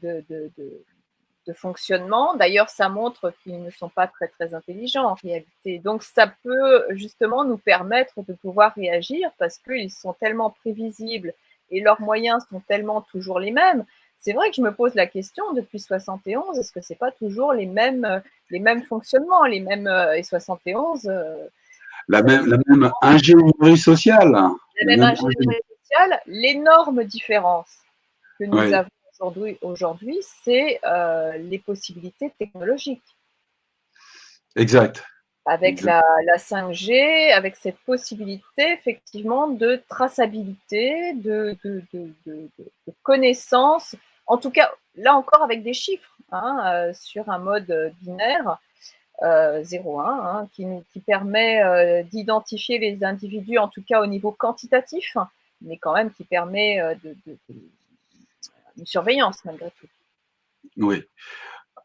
de fonctionnement, d'ailleurs, ça montre qu'ils ne sont pas très, très intelligents en réalité. Donc, ça peut justement nous permettre de pouvoir réagir parce qu'ils sont tellement prévisibles et leurs moyens sont tellement toujours les mêmes. C'est vrai que je me pose la question depuis 71, est-ce que c'est pas toujours les mêmes fonctionnements, les mêmes et 71 la même ingénierie sociale. la même ingénierie sociale, l'énorme différence que nous ouais. avons aujourd'hui, c'est les possibilités technologiques. Exact. Avec exact. La 5G, avec cette possibilité effectivement de traçabilité, de connaissance, en tout cas là encore avec des chiffres, hein, sur un mode binaire 0-1, hein, qui permet d'identifier les individus, en tout cas au niveau quantitatif, mais quand même qui permet une surveillance malgré tout. Oui.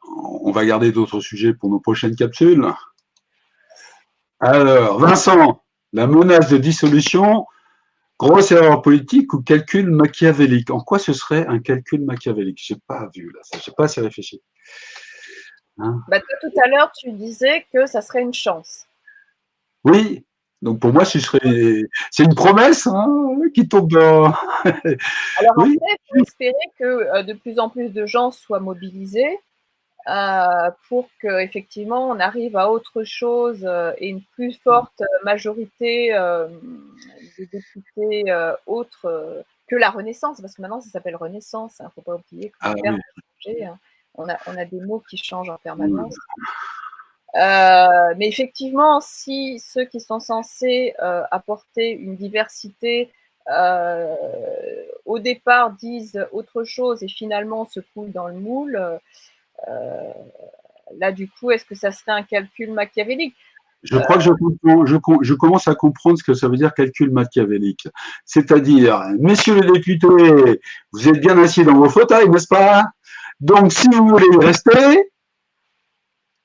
On va garder d'autres sujets pour nos prochaines capsules. Alors, Vincent, la menace de dissolution, grosse erreur politique ou calcul machiavélique? En quoi ce serait un calcul machiavélique? Je n'ai pas vu là, je n'ai pas assez réfléchi. Hein, toi, tout à l'heure, tu disais que ça serait une chance. Oui, donc pour moi, c'est une promesse qui tombe dans… Alors oui. Après, il faut espérer que de plus en plus de gens soient mobilisés pour qu'effectivement on arrive à autre chose et une plus forte majorité de députés autres que la Renaissance, parce que maintenant ça s'appelle Renaissance, il ne faut pas oublier que le terme a changé, hein. On a des mots qui changent en permanence. Mais effectivement, si ceux qui sont censés apporter une diversité au départ disent autre chose et finalement se coulent dans le moule, là du coup, est-ce que ça serait un calcul machiavélique? Je crois que je commence à comprendre ce que ça veut dire calcul machiavélique. C'est-à-dire, messieurs les députés, vous êtes bien assis dans vos fauteuils, n'est-ce pas? Donc, si vous voulez y rester,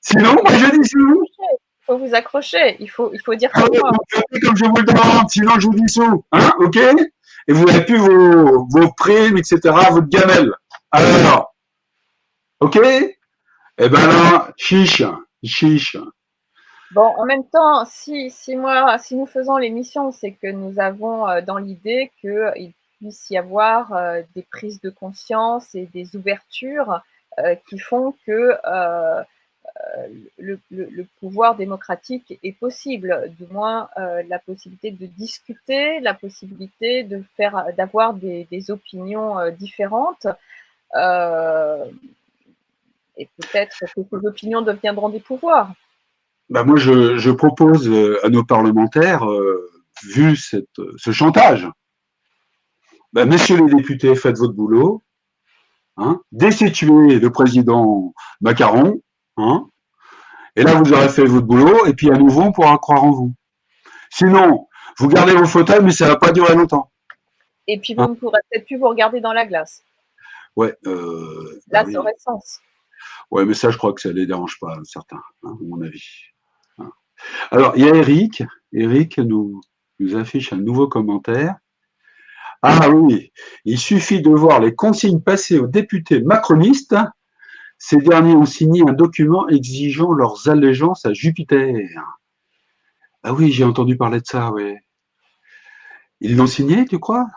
sinon, moi je dis sous. Il faut vous accrocher, il faut dire comme moi. Comme je vous le demande, sinon je vous dissous, hein, ok? Et vous n'avez plus vos primes, etc., votre gamelle. Alors, ok? Eh ben là, chiche. Bon, en même temps, si nous faisons l'émission, c'est que nous avons dans l'idée qu'il puisse y avoir des prises de conscience et des ouvertures qui font que le pouvoir démocratique est possible, du moins la possibilité de discuter, la possibilité d'avoir des opinions différentes. Et peut-être que ces opinions deviendront des pouvoirs. Ben moi, je propose à nos parlementaires, vu ce chantage, ben, messieurs les députés, faites votre boulot, hein, destituez le président Macron, hein, et là, vous aurez fait votre boulot, et puis à nouveau, on pourra croire en vous. Sinon, vous gardez vos fauteuils, mais ça ne va pas durer longtemps. Et puis, vous ne pourrez peut-être plus vous regarder dans la glace. Ouais. Là, ça aurait sens. Ouais, mais ça, je crois que ça ne les dérange pas, certains, hein, à mon avis. Hein. Alors, il y a Eric. Eric nous affiche un nouveau commentaire. Ah oui, il suffit de voir les consignes passées aux députés macronistes. Ces derniers ont signé un document exigeant leurs allégeances à Jupiter. Ah oui, j'ai entendu parler de ça, ouais. Ils l'ont signé, tu crois?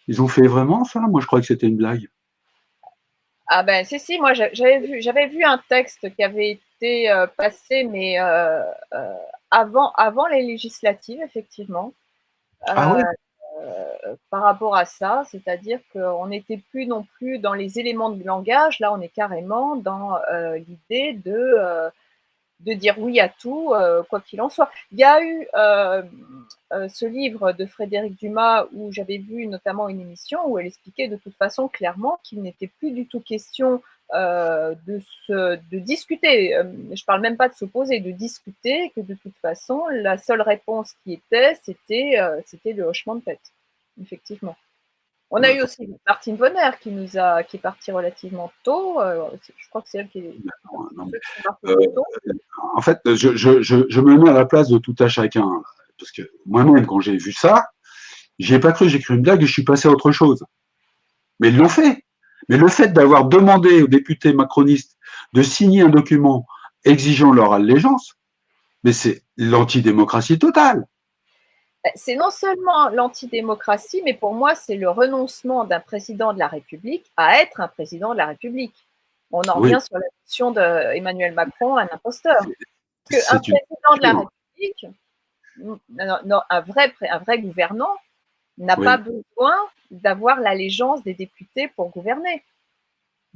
Ils ont fait vraiment ça? Moi, je crois que c'était une blague. Ah ben si, moi j'avais vu un texte qui avait été passé, mais avant les législatives, effectivement, Ah euh, ouais? par rapport à ça, c'est-à-dire qu'on n'était plus non plus dans les éléments de langage, là on est carrément dans l'idée de dire oui à tout, quoi qu'il en soit. Il y a eu ce livre de Frédéric Dumas où j'avais vu notamment une émission où elle expliquait de toute façon clairement qu'il n'était plus du tout question de discuter. Je parle même pas de s'opposer, de discuter, que de toute façon, la seule réponse qui était, c'était le hochement de tête, effectivement. On a eu aussi Martine Vonner qui est partie relativement tôt. Je crois que c'est elle qui est Non, mais, ceux qui sont partis euh, plus tôt. en fait, je me mets à la place de tout à chacun. Parce que moi-même, quand j'ai vu ça, j'y ai pas cru, j'ai cru une blague et je suis passé à autre chose. Mais ils l'ont fait. Mais le fait d'avoir demandé aux députés macronistes de signer un document exigeant leur allégeance, mais c'est l'antidémocratie totale. C'est non seulement l'antidémocratie, mais pour moi, c'est le renoncement d'un président de la République à être un président de la République. On en Oui, revient sur la notion d'Emmanuel Macron, un imposteur. Qu'un c'est une président de la culture. République, non, un vrai gouvernant, n'a pas Oui, besoin d'avoir l'allégeance des députés pour gouverner.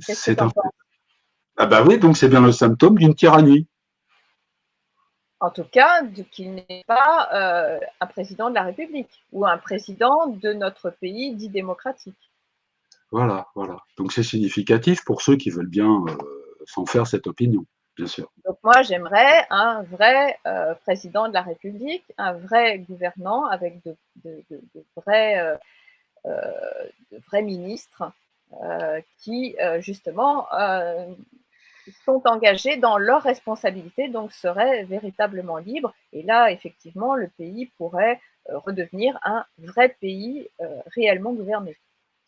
Qu'est-ce que tu c'est en un penses? fait. Ah bah oui, donc c'est bien le symptôme d'une tyrannie. En tout cas, qu'il n'est pas un président de la République ou un président de notre pays dit démocratique. Voilà, voilà. Donc c'est significatif pour ceux qui veulent bien s'en faire cette opinion, bien sûr. Donc moi, j'aimerais un vrai président de la République, un vrai gouvernant avec de vrais ministres qui, justement, sont engagés dans leurs responsabilités, donc seraient véritablement libres. Et là, effectivement, le pays pourrait redevenir un vrai pays réellement gouverné.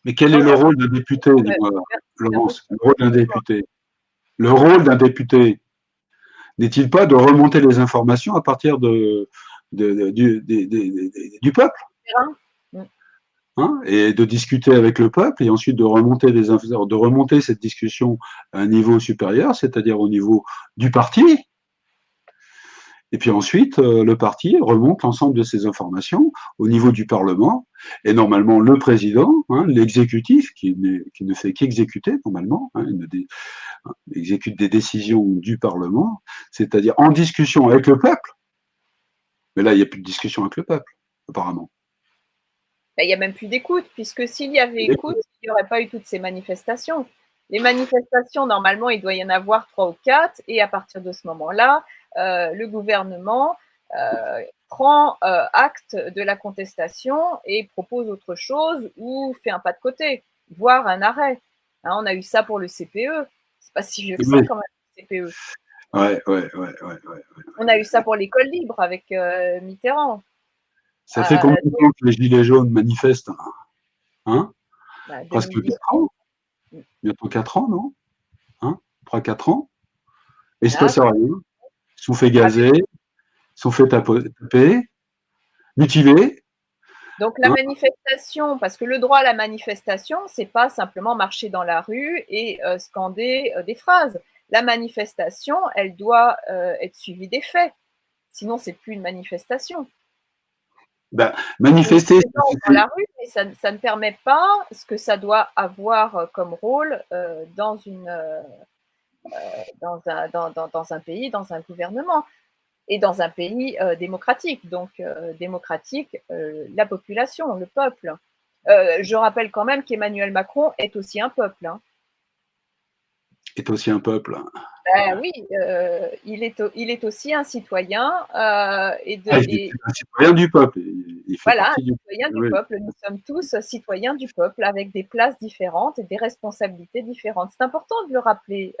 Mais quel est Sans le avoir rôle d'un député, dis-moi, Laurence? d'imposture. Le rôle d'un député. Le rôle d'un député n'est-il pas de remonter les informations à partir du peuple, hein, et de discuter avec le peuple et ensuite de remonter cette discussion à un niveau supérieur, c'est-à-dire au niveau du parti. Et puis ensuite, le parti remonte l'ensemble de ces informations au niveau du Parlement. Et normalement, le président, hein, l'exécutif, qui ne fait qu'exécuter normalement, hein, exécute des décisions du Parlement, c'est-à-dire en discussion avec le peuple. Mais là, il n'y a plus de discussion avec le peuple, apparemment. Il n'y a même plus d'écoute, puisque s'il y avait écoute, il n'y aurait pas eu toutes ces manifestations. Les manifestations, normalement, il doit y en avoir 3 ou 4, et à partir de ce moment-là, le gouvernement prend acte de la contestation et propose autre chose ou fait un pas de côté, voire un arrêt. Hein, on a eu ça pour le CPE. C'est pas si vieux que ça Oui. quand même, le CPE. Ouais, ouais, ouais, ouais, ouais. On a eu ça pour l'école libre avec Mitterrand. Ça fait combien de Donc, temps que les Gilets jaunes manifestent, hein? Presque 2018, 4 ans? Bientôt 4 ans, non? Hein? 3-4 ans? Et il se voilà. passe rien. Ils sont fait gazer, ils sont fait taper, mutilés. Donc la Hein? manifestation, parce que le droit à la manifestation, c'est pas simplement marcher dans la rue et scander des phrases. La manifestation, elle doit être suivie des faits. Sinon, c'est plus une manifestation. Ben, Une manifester, présence dans la rue, mais ça ne permet pas ce que ça doit avoir comme rôle dans un pays, dans un gouvernement et dans un pays démocratique. Donc, démocratique, la population, le peuple. Je rappelle quand même qu'Emmanuel Macron est aussi un peuple. Hein. est aussi un peuple. Oui, il est aussi un citoyen Il est un citoyen du peuple. Il fait voilà, un partie du citoyen du peuple. Oui. peuple. Nous sommes tous citoyens du peuple avec des places différentes et des responsabilités différentes. C'est important de le rappeler.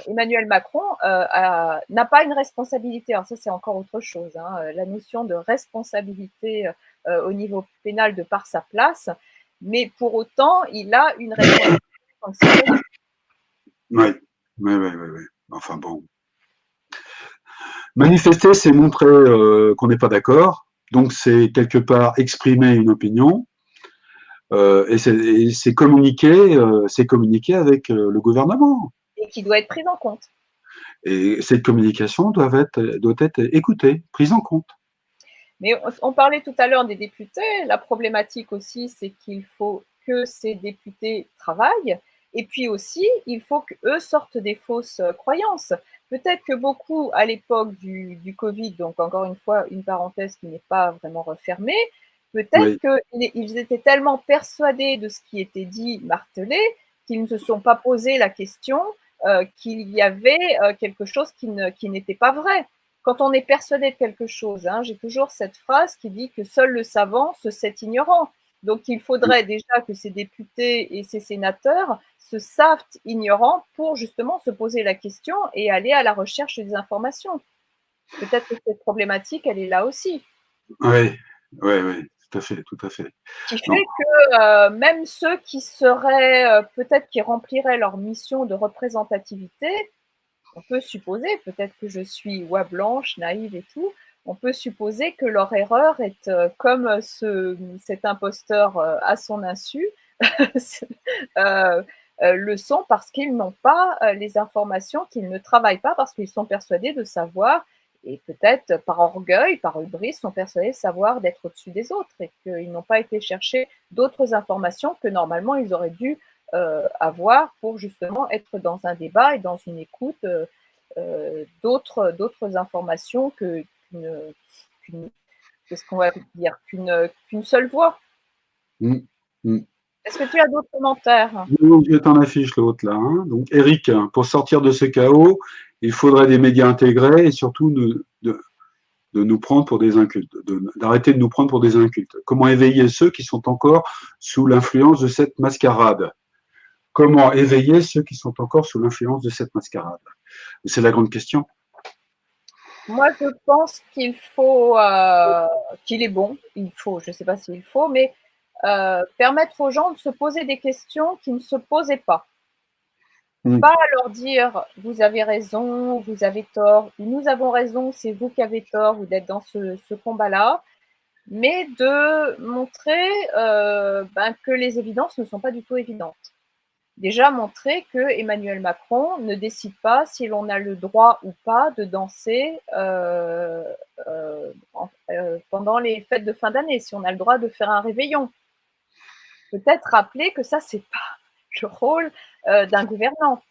Emmanuel Macron n'a pas une responsabilité. Alors ça, c'est encore autre chose. Hein. La notion de responsabilité au niveau pénal de par sa place, mais pour autant, il a une responsabilité fonctionnelle. Oui, oui, oui, oui, oui. Enfin bon. Manifester, c'est montrer qu'on n'est pas d'accord. Donc, c'est quelque part exprimer une opinion. Et c'est communiquer avec le gouvernement. Et qui doit être prise en compte. Et cette communication doit être écoutée, prise en compte. Mais on parlait tout à l'heure des députés. La problématique aussi, c'est qu'il faut que ces députés travaillent. Et puis aussi, il faut qu'eux sortent des fausses croyances. Peut-être que beaucoup, à l'époque du Covid, donc encore une fois, une parenthèse qui n'est pas vraiment refermée, peut-être Oui. qu'ils étaient tellement persuadés de ce qui était dit, martelé, qu'ils ne se sont pas posé la question qu'il y avait quelque chose qui n'était pas vrai. Quand on est persuadé de quelque chose, hein, j'ai toujours cette phrase qui dit que seul le savant se sait ignorant. Donc il faudrait déjà que ces députés et ces sénateurs se savent ignorants pour justement se poser la question et aller à la recherche des informations. Peut-être que cette problématique, elle est là aussi. Oui, oui, oui, tout à fait, tout à fait. Qui fait Non. que même ceux qui seraient, peut-être qui rempliraient leur mission de représentativité, on peut supposer, peut-être que je suis oie blanche, naïve et tout, on peut supposer que leur erreur est comme cet imposteur à son insu, le sont parce qu'ils n'ont pas les informations, qu'ils ne travaillent pas parce qu'ils sont persuadés de savoir, et peut-être par orgueil, par hubris, sont persuadés de savoir d'être au-dessus des autres et qu'ils n'ont pas été chercher d'autres informations que normalement ils auraient dû avoir pour justement être dans un débat et dans une écoute d'autres informations qu'est-ce qu'on va dire, qu'une seule voix. Mm, mm. Est-ce que tu as d'autres commentaires? Donc, je t'en affiche l'autre là. Hein. Donc, Eric, pour sortir de ce chaos, il faudrait des médias intégrés et surtout de nous prendre pour des incultes, d'arrêter de nous prendre pour des incultes. Comment éveiller ceux qui sont encore sous l'influence de cette mascarade? Comment éveiller ceux qui sont encore sous l'influence de cette mascarade? C'est la grande question. Moi, je pense qu'il faut, qu'il est bon, il faut, je ne sais pas s'il faut, mais permettre aux gens de se poser des questions qui ne se posaient pas. Mm. Pas leur dire vous avez raison, vous avez tort, nous avons raison, c'est vous qui avez tort, vous êtes dans ce combat-là, mais de montrer que les évidences ne sont pas du tout évidentes. Déjà montrer que Emmanuel Macron ne décide pas si l'on a le droit ou pas de danser pendant les fêtes de fin d'année, si on a le droit de faire un réveillon. Peut-être rappeler que ça, c'est pas le rôle d'un gouvernant.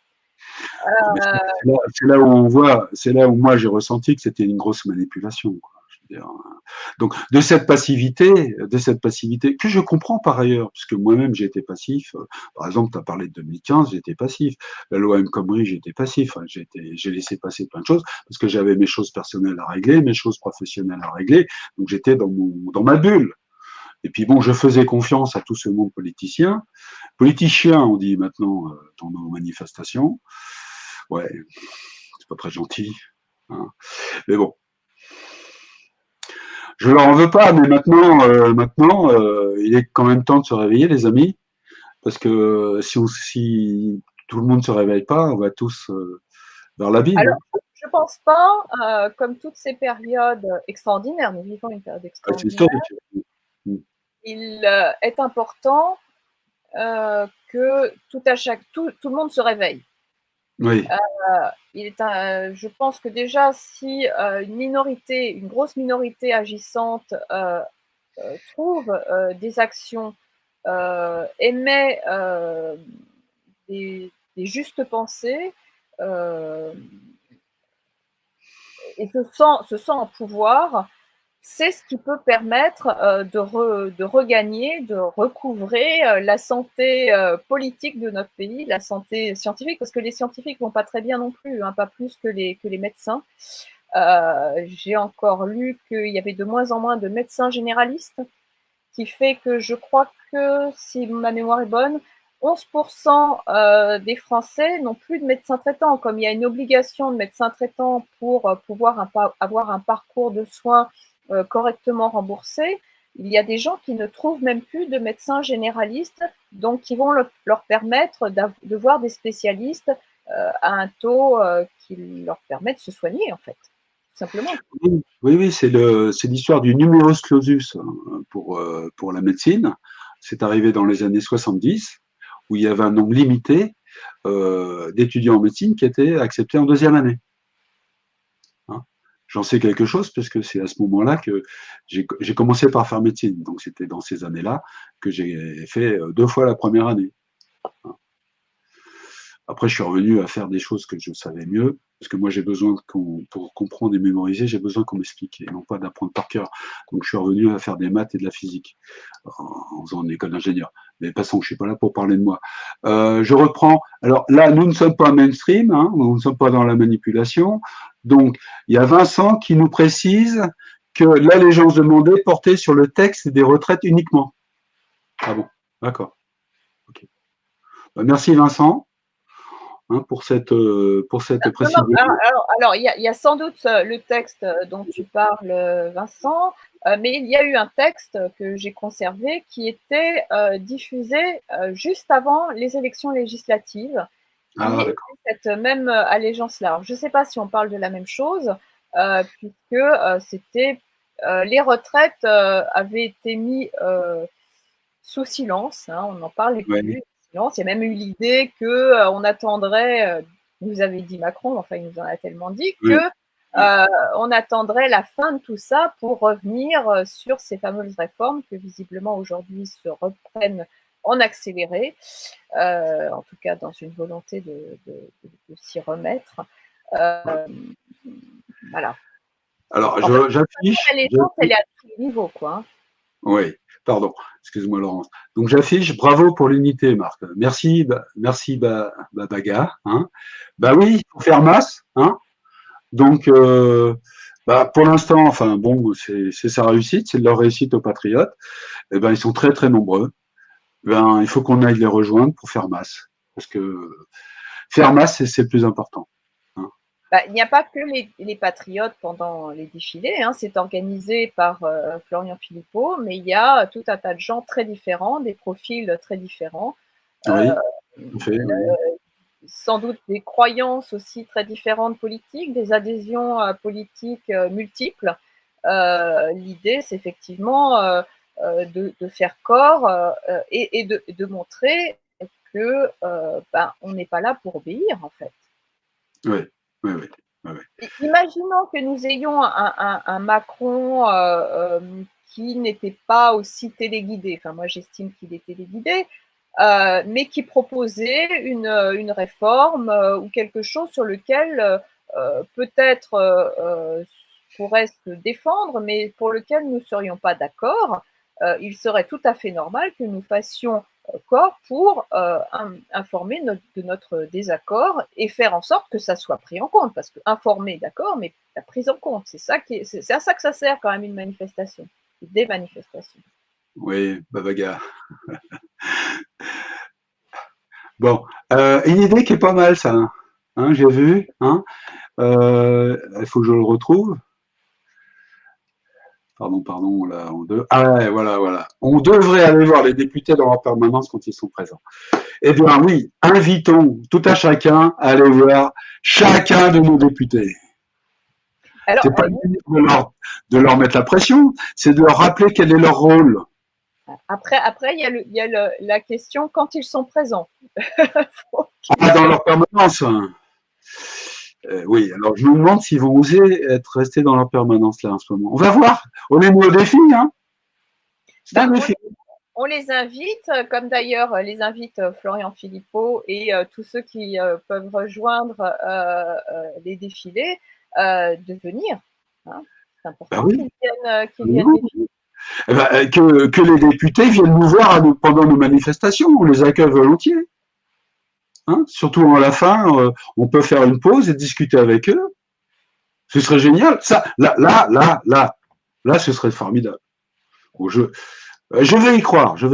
C'est là où on voit, c'est là où moi j'ai ressenti que c'était une grosse manipulation. Quoi. Je veux dire, donc de cette passivité que je comprends par ailleurs, puisque moi-même j'ai été passif. Par exemple, tu as parlé de 2015, j'étais passif. La loi El Khomri, j'étais passif. J'ai laissé passer plein de choses parce que j'avais mes choses personnelles à régler, mes choses professionnelles à régler. Donc j'étais dans ma bulle. Et puis bon, je faisais confiance à tout ce monde politicien, on dit maintenant dans nos manifestations. Ouais, c'est pas très gentil. Hein. Mais bon, je leur en veux pas, mais maintenant, il est quand même temps de se réveiller, les amis, parce que si tout le monde se réveille pas, on va tous vers l'abîme. Alors, Hein. je ne pense pas, comme toutes ces périodes extraordinaires, nous vivons une période C'est extraordinaire, historique. Mm. il est important que tout le monde se réveille. Oui. Je pense que déjà, si une grosse minorité agissante trouve des actions, émet des justes pensées et se sent en pouvoir, c'est ce qui peut permettre de regagner, de recouvrer la santé politique de notre pays, la santé scientifique, parce que les scientifiques vont pas très bien non plus, hein, pas plus que les médecins. J'ai encore lu qu'il y avait de moins en moins de médecins généralistes, qui fait que je crois que, si ma mémoire est bonne, 11% des Français n'ont plus de médecin traitant. Comme il y a une obligation de médecin traitant pour pouvoir avoir un parcours de soins correctement remboursé, il y a des gens qui ne trouvent même plus de médecins généralistes, donc qui vont leur permettre de voir des spécialistes à un taux qui leur permet de se soigner, en fait, tout simplement. Oui, oui, c'est l'histoire du numerus clausus pour la médecine. C'est arrivé dans les années 70, où il y avait un nombre limité d'étudiants en médecine qui étaient acceptés en deuxième année. Hein. J'en sais quelque chose parce que c'est à ce moment-là que j'ai commencé par faire médecine. Donc c'était dans ces années-là que j'ai fait 2 fois la première année. Hein. Après, je suis revenu à faire des choses que je savais mieux, parce que moi, j'ai besoin pour comprendre et mémoriser, j'ai besoin qu'on m'explique, et non pas d'apprendre par cœur. Donc, je suis revenu à faire des maths et de la physique, en faisant une école d'ingénieur. Mais passons, je suis pas là pour parler de moi. Je reprends. Alors là, nous ne sommes pas mainstream, hein, nous ne sommes pas dans la manipulation. Donc, il y a Vincent qui nous précise que l'allégeance demandée portait sur le texte des retraites uniquement. Ah bon, d'accord. Okay. Merci Vincent. Hein, pour cette précision. Alors, il y a sans doute le texte dont tu parles, Vincent, mais il y a eu un texte que j'ai conservé qui était diffusé juste avant les élections législatives, qui était cette même allégeance-là. Je ne sais pas si on parle de la même chose, puisque c'était les retraites avaient été mises sous silence, hein, on n'en parlait plus. Il y a même eu l'idée qu'on attendrait, nous avait dit Macron, enfin il nous en a tellement dit, on attendrait la fin de tout ça pour revenir sur ces fameuses réformes que visiblement aujourd'hui se reprennent en accéléré, en tout cas dans une volonté de s'y remettre. Voilà. Alors, j'affiche. Elle est à tous les niveaux, quoi. Hein. Oui, pardon, excuse-moi Laurence. Donc j'affiche bravo pour l'unité, Marc. Merci, merci Baga. Hein. Bah oui, il faut faire masse. Hein. Donc pour l'instant, enfin bon, c'est sa réussite, c'est de leur réussite aux patriotes. Eh ben ils sont très très nombreux. Ben il faut qu'on aille les rejoindre pour faire masse, parce que faire masse c'est le plus important. Il n'y a pas que les patriotes pendant les défilés, hein, c'est organisé par Florian Philippot, mais il y a tout un tas de gens très différents, des profils très différents. Oui, sans doute des croyances aussi très différentes politiques, des adhésions politiques multiples. L'idée, c'est effectivement de faire corps et de montrer que on n'est pas là pour obéir, en fait. Oui. Imaginons que nous ayons un Macron qui n'était pas aussi téléguidé. Enfin, moi, j'estime qu'il est téléguidé, mais qui proposait une réforme ou quelque chose sur lequel peut-être pourrait se défendre, mais pour lequel nous ne serions pas d'accord. Il serait tout à fait normal que nous fassions corps pour informer de notre désaccord et faire en sorte que ça soit pris en compte. Parce que informer, d'accord, mais la prise en compte, c'est à ça que ça sert quand même une manifestation, des manifestations. Oui, Babaga. Bon, une idée qui est pas mal, ça. Hein, j'ai vu. Hein, il faut que je le retrouve. Pardon, là, ah ouais, voilà. On devrait aller voir les députés dans leur permanence quand ils sont présents. Eh bien oui, invitons tout à chacun à aller voir chacun de nos députés. C'est pas de leur mettre la pression, c'est de leur rappeler quel est leur rôle. Après, il y a la question quand ils sont présents. Dans leur permanence. Oui, alors je me demande s'ils vont oser être restés dans leur permanence là en ce moment. On va voir. On est mis au défi, hein. C'est un défi. On les invite, comme d'ailleurs les invite Florian Philippot et tous ceux qui peuvent rejoindre les défilés, de venir. Hein. C'est important qu'ils viennent défiler. Que les députés viennent nous voir pendant nos manifestations. On les accueille volontiers. Hein, surtout à la fin, on peut faire une pause et discuter avec eux. Ce serait génial. Ça, là, ce serait formidable. Bon, je vais y croire. Là, ce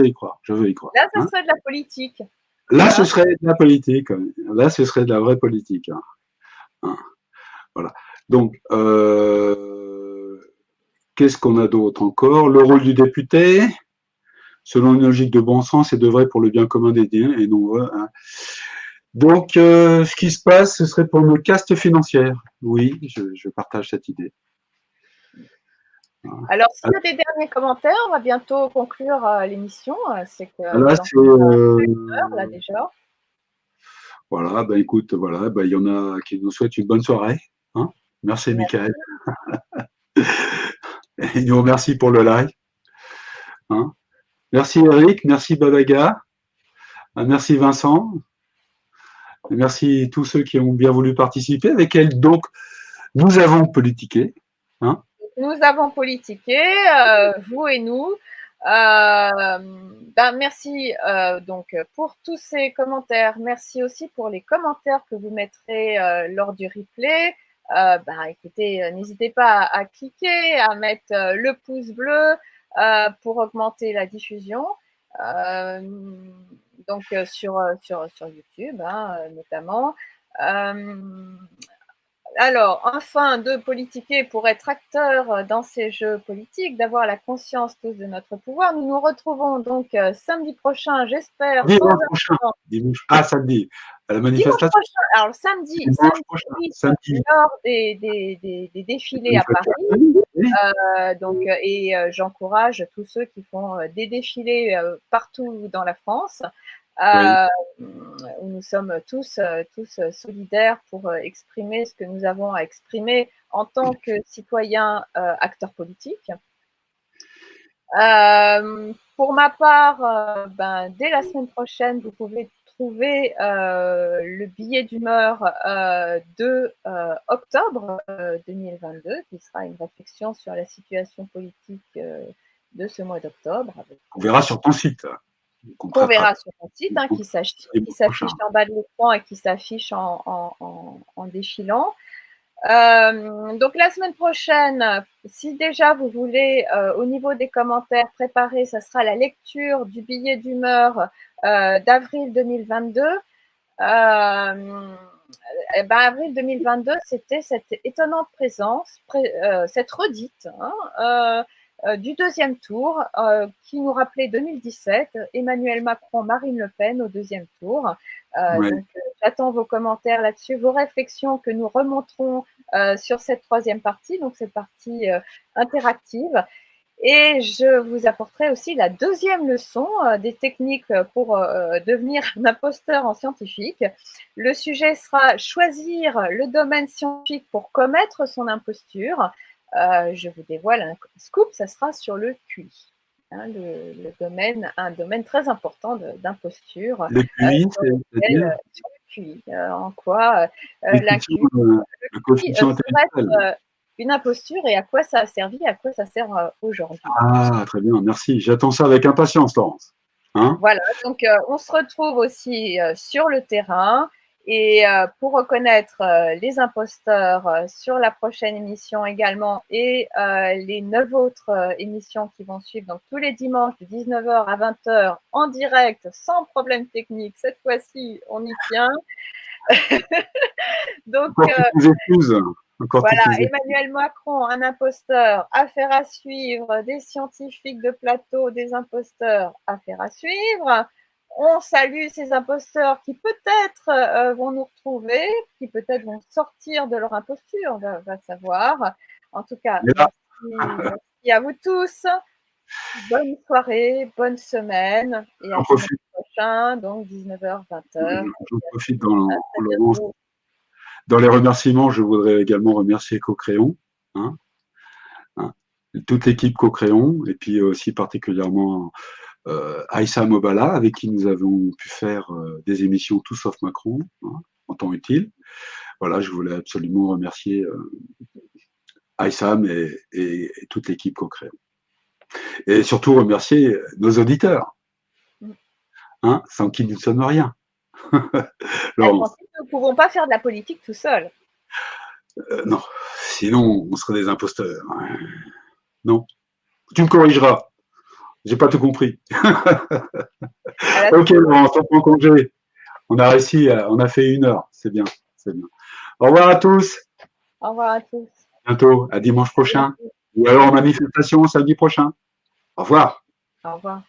serait de la politique. Là, ce serait de la politique. Là, ce serait de la vraie politique. Hein. Voilà. Donc, Qu'est-ce qu'on a d'autre encore? Le rôle du député, selon une logique de bon sens, et devrait pour le bien commun des biens et non. Hein. Donc, ce qui se passe, ce serait pour nos castes financières. Oui, je partage cette idée. Alors, s'il y a des derniers commentaires, on va bientôt conclure l'émission. C'est que Là, c'est. là déjà. Voilà, bah écoute, voilà, bah, il y en a qui nous souhaitent une bonne soirée. Hein. Merci, Michael. Et nous remercie pour le live. Hein. Merci Eric, merci Babaga, merci Vincent, merci tous ceux qui ont bien voulu participer, avec elle donc nous avons politiqué. Hein. Nous avons politiqué, vous et nous. Merci donc pour tous ces commentaires. Merci aussi pour les commentaires que vous mettrez lors du replay. Écoutez, n'hésitez pas à cliquer, à mettre le pouce bleu pour augmenter la diffusion. Donc sur YouTube, hein, notamment. Alors, enfin, de politiquer pour être acteur dans ces jeux politiques, d'avoir la conscience tous de notre pouvoir. Nous nous retrouvons donc samedi prochain, j'espère. Dimanche prochain. Samedi. À la manifestation. Dimanche prochain. Alors, samedi, lors des défilés à Paris. J'encourage tous ceux qui font des défilés partout dans la France. Où nous sommes tous solidaires pour exprimer ce que nous avons à exprimer en tant que citoyens acteurs politiques. Pour ma part, dès la semaine prochaine, vous pouvez trouver le billet d'humeur de octobre 2022, qui sera une réflexion sur la situation politique de ce mois d'octobre. On verra sur ton site. Qu'on verra sur mon site, hein, qui s'affiche en bas de l'écran et qui s'affiche en défilant. Donc la semaine prochaine, si déjà vous voulez, au niveau des commentaires préparer, ça sera la lecture du billet d'humeur d'avril 2022. Avril 2022, c'était cette étonnante présence, cette redite, hein, du deuxième tour qui nous rappelait 2017, Emmanuel Macron, Marine Le Pen au deuxième tour. Donc, j'attends vos commentaires là-dessus, vos réflexions que nous remonterons sur cette troisième partie, donc cette partie interactive. Et je vous apporterai aussi la deuxième leçon des techniques pour devenir un imposteur en scientifique. Le sujet sera choisir le domaine scientifique pour commettre son imposture. Je vous dévoile un scoop, ça sera sur le QI, hein, un domaine très important d'imposture. Le QI, c'est-à-dire sur le QI, en quoi le coefficient intellectuel. Une imposture et à quoi ça a servi, à quoi ça sert aujourd'hui. Ah, très bien, merci. J'attends ça avec impatience, Laurence. Hein? Voilà, donc on se retrouve aussi sur le terrain. Et pour reconnaître les imposteurs sur la prochaine émission également et les 9 autres émissions qui vont suivre, donc tous les dimanches de 19h à 20h en direct, sans problème technique. Cette fois-ci, on y tient. Donc, voilà, Emmanuel Macron, un imposteur, affaire à suivre, des scientifiques de plateau, des imposteurs, affaire à suivre. On salue ces imposteurs qui peut-être vont nous retrouver, qui peut-être vont sortir de leur imposture, on va savoir. En tout cas, merci à vous tous. Bonne soirée, bonne semaine. Et à dimanche prochain, donc 19h, 20h. J'en profite dans les remerciements, je voudrais également remercier Co-Créon, hein, toute l'équipe Co-Créon, et puis aussi particulièrement Aïssa Mobala, avec qui nous avons pu faire des émissions tout sauf Macron, hein, en temps utile. Voilà, je voulais absolument remercier Aïssa et toute l'équipe Co-Créon. Et surtout remercier nos auditeurs, hein, sans qui nous ne sommes rien. Nous ne pouvons pas faire de la politique tout seul. Non, sinon on serait des imposteurs. Non, tu me corrigeras. J'ai pas tout compris. Ok, on s'en prend congé. On a réussi, on a fait 1 heure. C'est bien, c'est bien. Au revoir à tous. Au revoir à tous. À bientôt, à dimanche prochain. Ou alors en manifestation samedi prochain. Au revoir. Au revoir.